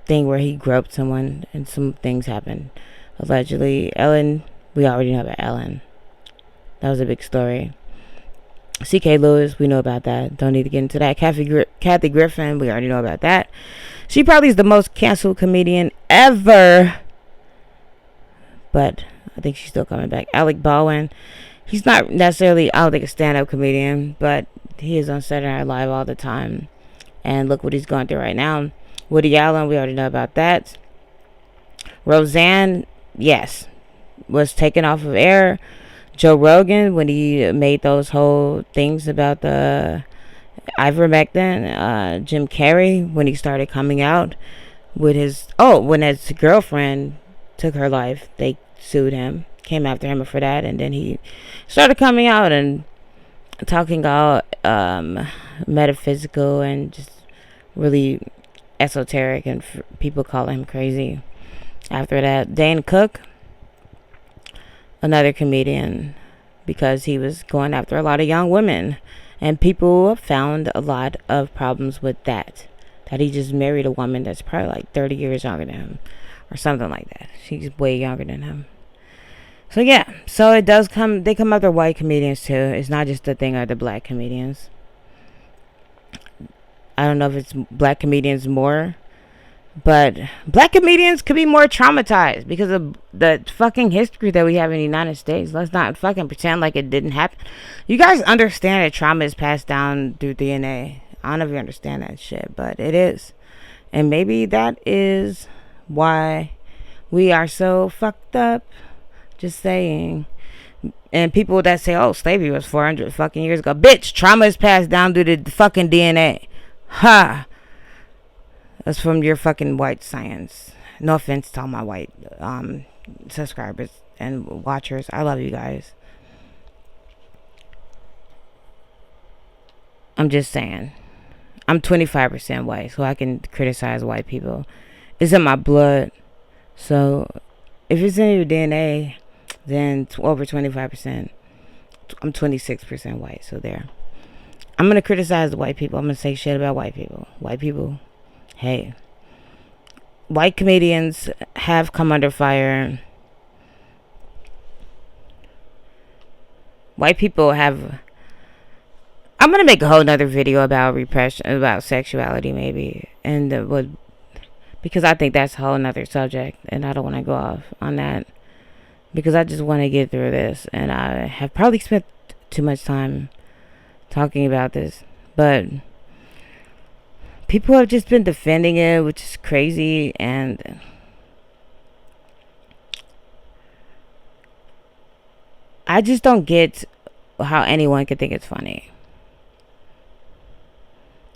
thing where he groped someone and some things happened allegedly. Ellen, we already know about Ellen. That was a big story. C.K. Lewis, we know about that. Don't need to get into that. Kathy Griffin, we already know about that. She probably is the most canceled comedian ever, but I think she's still coming back. Alec Baldwin, he's not necessarily, I don't think, a stand-up comedian, but he is on Saturday Night Live all the time, and look what he's going through right now. Woody Allen, we already know about that. Roseanne, yes, was taken off of air. Joe Rogan, when he made those whole things about the ivermectin. Jim Carrey, when he started coming out with when his girlfriend took her life, they sued him, came after him for that, and then he started coming out and talking all metaphysical and just really esoteric, and people calling him crazy after that. Dane Cook, another comedian, because he was going after a lot of young women, and people found a lot of problems with that he just married a woman that's probably like 30 years younger than him or something like that. She's way younger than him. So yeah, so they come after white comedians too. It's not just the thing of the black comedians. I don't know if it's black comedians more, but black comedians could be more traumatized because of the fucking history that we have in the United States. Let's not fucking pretend like it didn't happen. You guys understand that trauma is passed down through DNA. I don't know if you understand that shit, but it is. And maybe that is why we are so fucked up. Just saying. And people that say, oh, slavery was 400 fucking years ago. Bitch, trauma is passed down through the fucking DNA. Ha! That's from your fucking white science. No offense to all my white subscribers and watchers. I love you guys. I'm just saying. I'm 25% white, so I can criticize white people. It's in my blood. So, if it's in your DNA, then over 25%. I'm 26% white, so there. I'm going to criticize the white people. I'm going to say shit about white people. White people, hey. White comedians have come under fire. White people have... I'm going to make a whole nother video about repression, about sexuality maybe. And because I think that's a whole nother subject, and I don't want to go off on that because I just want to get through this, and I have probably spent too much time talking about this, but people have just been defending it, which is crazy, and I just don't get how anyone could think it's funny.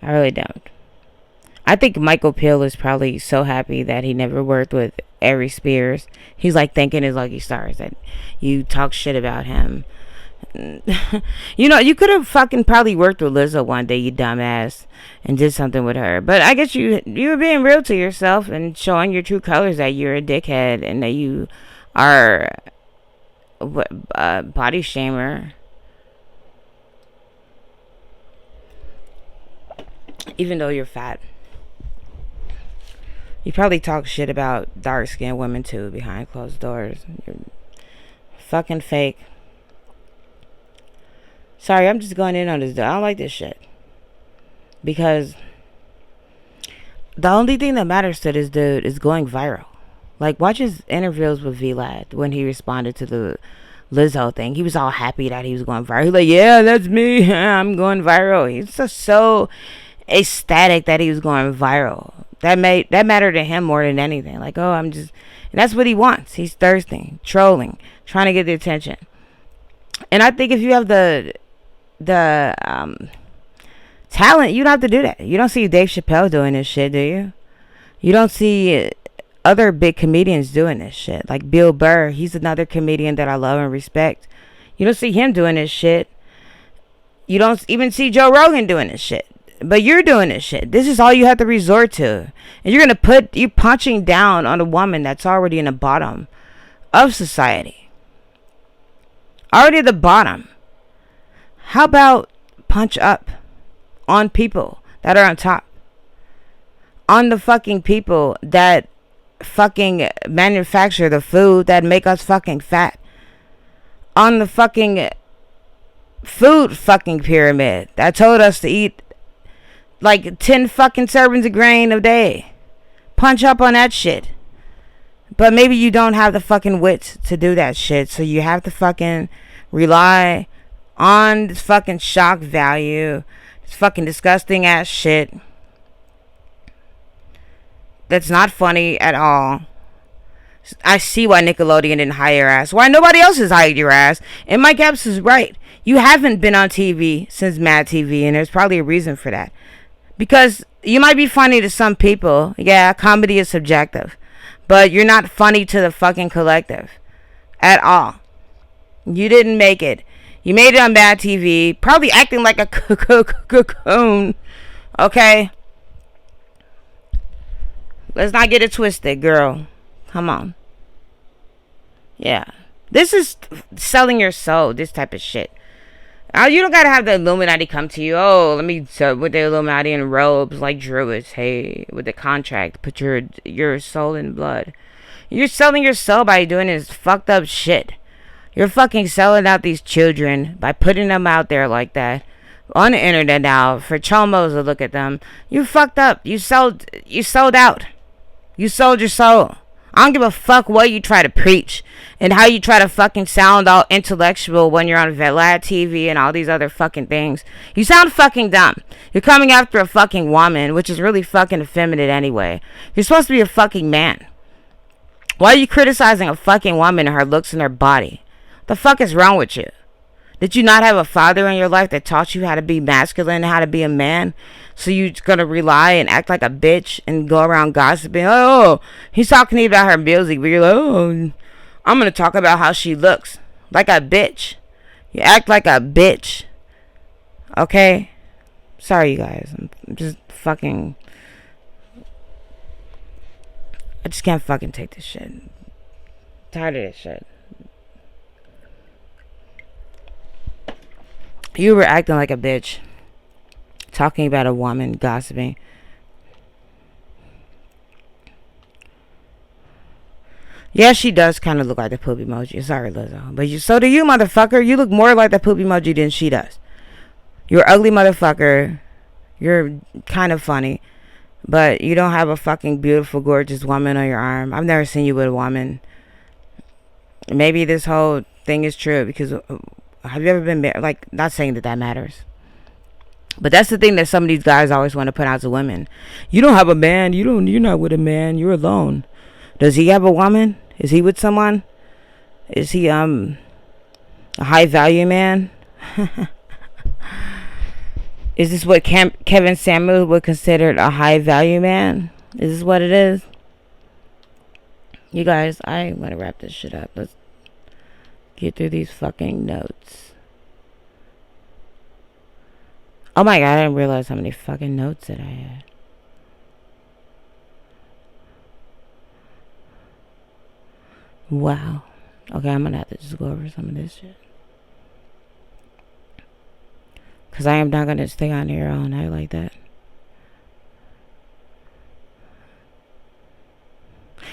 I really don't. I think Michael Peel is probably so happy that he never worked with Aries Spears. He's like thanking his lucky stars that you talk shit about him. You know, you could have fucking probably worked with Lizzo one day, you dumbass, and did something with her. But I guess you were being real to yourself and showing your true colors, that you're a dickhead and that you are a body shamer. Even though you're fat. You probably talk shit about dark-skinned women too behind closed doors. You're fucking fake. Sorry, I'm just going in on this. I don't like this shit. Because the only thing that matters to this dude is going viral. Like, watch his interviews with VLAD when he responded to the Lizzo thing. He was all happy that he was going viral. He's like, yeah, that's me. I'm going viral. He's just so ecstatic that he was going viral. That mattered to him more than anything. Like, oh, and that's what he wants. He's thirsting, trolling, trying to get the attention. And I think if you have the talent, you don't have to do that. You don't see Dave Chappelle doing this shit, do you? You don't see other big comedians doing this shit. Like Bill Burr, he's another comedian that I love and respect. You don't see him doing this shit. You don't even see Joe Rogan doing this shit. But you're doing this shit. This is all you have to resort to. And you're punching down on a woman that's already in the bottom of society. Already at the bottom. How about punch up on people that are on top? On the fucking people that fucking manufacture the food that make us fucking fat. On the fucking food fucking pyramid that told us to eat like 10 fucking servings of grain a day. Punch up on that shit. But maybe you don't have the fucking wits to do that shit. So you have to fucking rely on this fucking shock value. This fucking disgusting ass shit. That's not funny at all. I see why Nickelodeon didn't hire your ass. Why nobody else has hired your ass. And Mike Epps is right. You haven't been on TV since Mad TV. And there's probably a reason for that. Because you might be funny to some people. Yeah, comedy is subjective. But you're not funny to the fucking collective. At all. You didn't make it. You made it on Bad TV. Probably acting like a cocoon. Okay? Let's not get it twisted, girl. Come on. Yeah. This is selling your soul. This type of shit. You don't gotta have the Illuminati come to you. Oh, let me with the Illuminati in robes like druids. Hey, with the contract, put your soul in blood. You're selling your soul by doing this fucked up shit. You're fucking selling out these children by putting them out there like that on the internet now for chomos to look at them. You fucked up. You sold out. You sold your soul. I don't give a fuck what you try to preach and how you try to fucking sound all intellectual when you're on Vlad TV and all these other fucking things. You sound fucking dumb. You're coming after a fucking woman, which is really fucking effeminate anyway. You're supposed to be a fucking man. Why are you criticizing a fucking woman and her looks and her body? What the fuck is wrong with you? Did you not have a father in your life that taught you how to be masculine and how to be a man? So you're going to rely and act like a bitch and go around gossiping? Oh, he's talking to you about her music, but you're like, oh, I'm going to talk about how she looks. Like a bitch. You act like a bitch. Okay? Sorry, you guys. I'm just fucking... I just can't fucking take this shit. I'm tired of this shit. You were acting like a bitch. Talking about a woman, gossiping. Yeah, she does kind of look like the poop emoji. Sorry, Lizzo. But so do you, motherfucker. You look more like the poop emoji than she does. You're an ugly motherfucker. You're kind of funny. But you don't have a fucking beautiful, gorgeous woman on your arm. I've never seen you with a woman. Maybe this whole thing is true because have you ever been married? Like, not saying that matters. But that's the thing that some of these guys always want to put out to women. You don't have a man. You're not with a man. You're alone. Does he have a woman? Is he with someone? Is he a high value man? Is this what Kevin Samuels would consider a high value man? Is this what it is? You guys, I want to wrap this shit up. Let's get through these fucking notes. Oh my god, I didn't realize how many fucking notes that I had. Wow. Okay, I'm gonna have to just go over some of this shit. Because I am not gonna stay on here all night like that.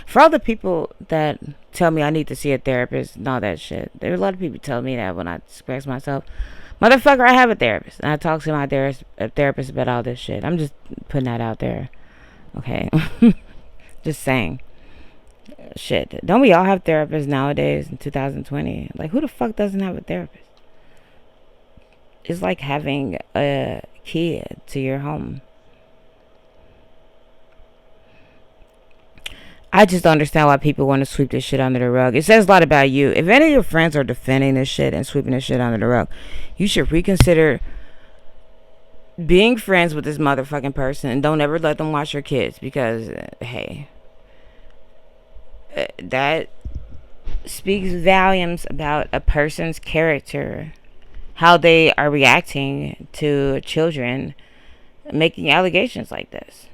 For all the people that tell me I need to see a therapist and all that shit, there are a lot of people tell me that when I express myself. Motherfucker, I have a therapist. And I talk to my therapist about all this shit. I'm just putting that out there. Okay? Just saying. Shit. Don't we all have therapists nowadays in 2020? Like, who the fuck doesn't have a therapist? It's like having a key to your home. I just don't understand why people want to sweep this shit under the rug. It says a lot about you. If any of your friends are defending this shit and sweeping this shit under the rug, you should reconsider being friends with this motherfucking person and don't ever let them watch your kids because, hey, that speaks volumes about a person's character, how they are reacting to children making allegations like this.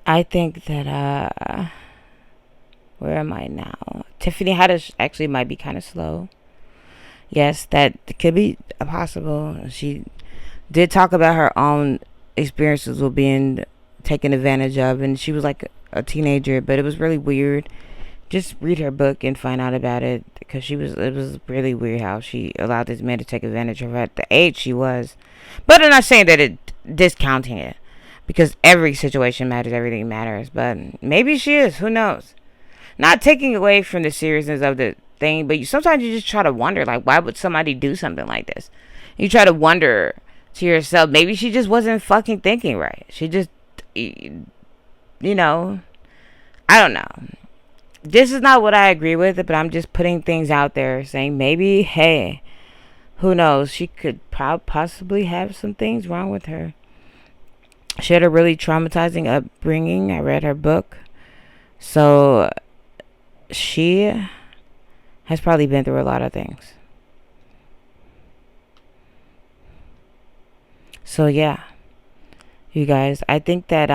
I think that where am I now? Tiffany Haddish actually might be kind of slow. Yes, that could be possible. She did talk about her own experiences with being taken advantage of, and she was like a teenager, but it was really weird. Just read her book and find out about it, because it was really weird how she allowed this man to take advantage of her at the age she was. But I'm not saying that it discounting it, because every situation matters, everything matters. But maybe she is, who knows? Not taking away from the seriousness of the thing, but sometimes you just try to wonder, like, why would somebody do something like this? You try to wonder to yourself, maybe she just wasn't fucking thinking right. She just, I don't know. This is not what I agree with, but I'm just putting things out there, saying maybe, hey, who knows? She could possibly have some things wrong with her. She had a really traumatizing upbringing. I read her book. So she has probably been through a lot of things. So yeah, you guys, I think that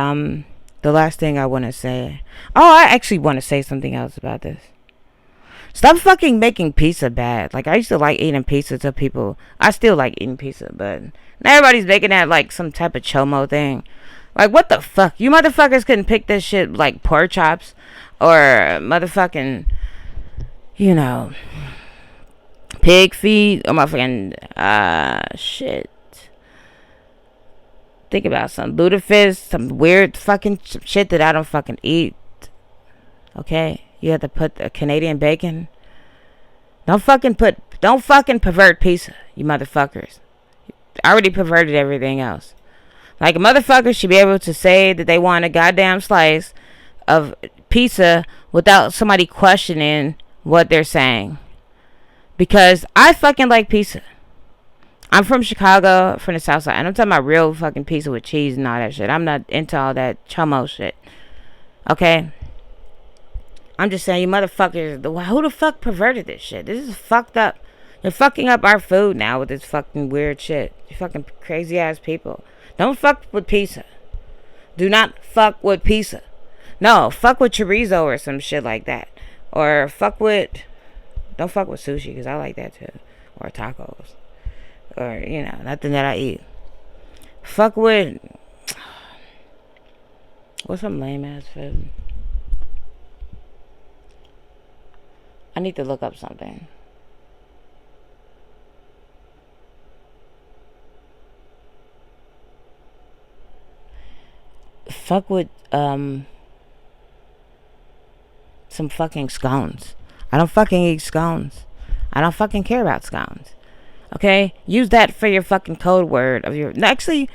the last thing I want to say. Oh, I actually want to say something else about this. Stop fucking making pizza bad. Like, I used to like eating pizza to people. I still like eating pizza, but now everybody's making that like some type of chomo thing. Like, what the fuck? You motherfuckers couldn't pick this shit like pork chops or motherfucking, pig feet or motherfucking, shit. Think about some lutefisk, some weird fucking shit that I don't fucking eat. Okay? You have to put the Canadian bacon. Don't fucking pervert pizza, you motherfuckers. I already perverted everything else. Like, a motherfucker should be able to say that they want a goddamn slice of pizza without somebody questioning what they're saying. Because I fucking like pizza. I'm from Chicago, from the South Side, and I'm talking about real fucking pizza with cheese and all that shit. I'm not into all that chomo shit. Okay? I'm just saying, you motherfuckers, who the fuck perverted this shit? This is fucked up. You're fucking up our food now with this fucking weird shit. You fucking crazy ass people. Don't fuck with pizza. Do not fuck with pizza. No, fuck with chorizo or some shit like that. Or don't fuck with sushi, because I like that too. Or tacos. Or, nothing that I eat. Fuck with, what's some lame ass food? I need to look up something. fuck with some fucking scones. I don't fucking eat scones. I don't fucking care about scones. Okay? Use that for your fucking code word of your... Actually,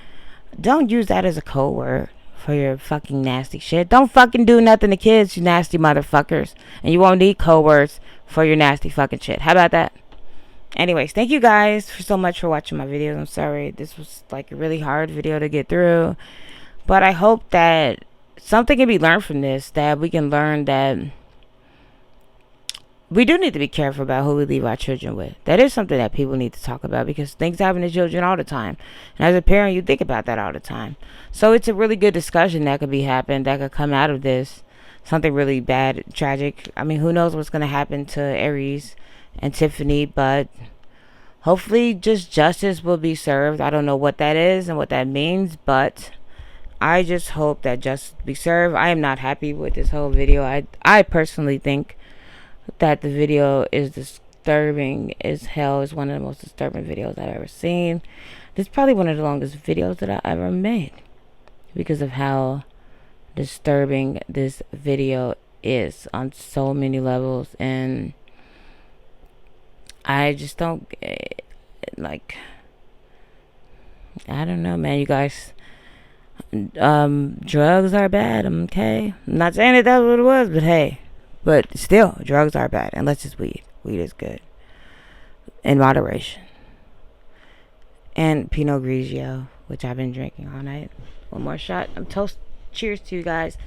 don't use that as a code word for your fucking nasty shit. Don't fucking do nothing to kids, you nasty motherfuckers. And you won't need code words for your nasty fucking shit. How about that? Anyways, thank you guys for so much for watching my videos. I'm sorry. This was like a really hard video to get through. But I hope that something can be learned from this. That we can learn that we do need to be careful about who we leave our children with. That is something that people need to talk about, because things happen to children all the time. And as a parent, you think about that all the time. So it's a really good discussion that could be happened, that could come out of this. Something really bad, tragic. I mean, who knows what's going to happen to Aries and Tiffany, but hopefully just justice will be served. I don't know what that is and what that means, but I just hope that justice be served. I am not happy with this whole video. I personally think that the video is disturbing as hell. It's one of the most disturbing videos I've ever seen. This is probably one of the longest videos that I ever made, because of how disturbing this video is on so many levels. And I just don't like, I don't know, man. You guys, drugs are bad. Okay, I'm not saying that that's what it was, but hey, but still, drugs are bad, unless it's weed. Weed is good in moderation. And Pinot Grigio, which I've been drinking all night. One more shot. I'm toast. Cheers to you guys.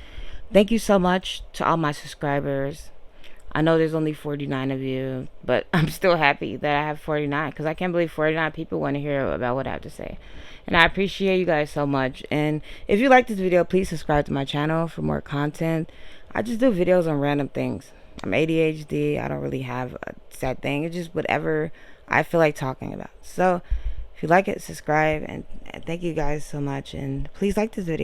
Thank you so much to all my subscribers. I know there's only 49 of you, but I'm still happy that I have 49, because I can't believe 49 people want to hear about what I have to say. And I appreciate you guys so much. And if you like this video, please subscribe to my channel for more content. I just do videos on random things. I'm ADHD. I don't really have a set thing. It's just whatever I feel like talking about. So if you like it, subscribe. And thank you guys so much. And please like this video.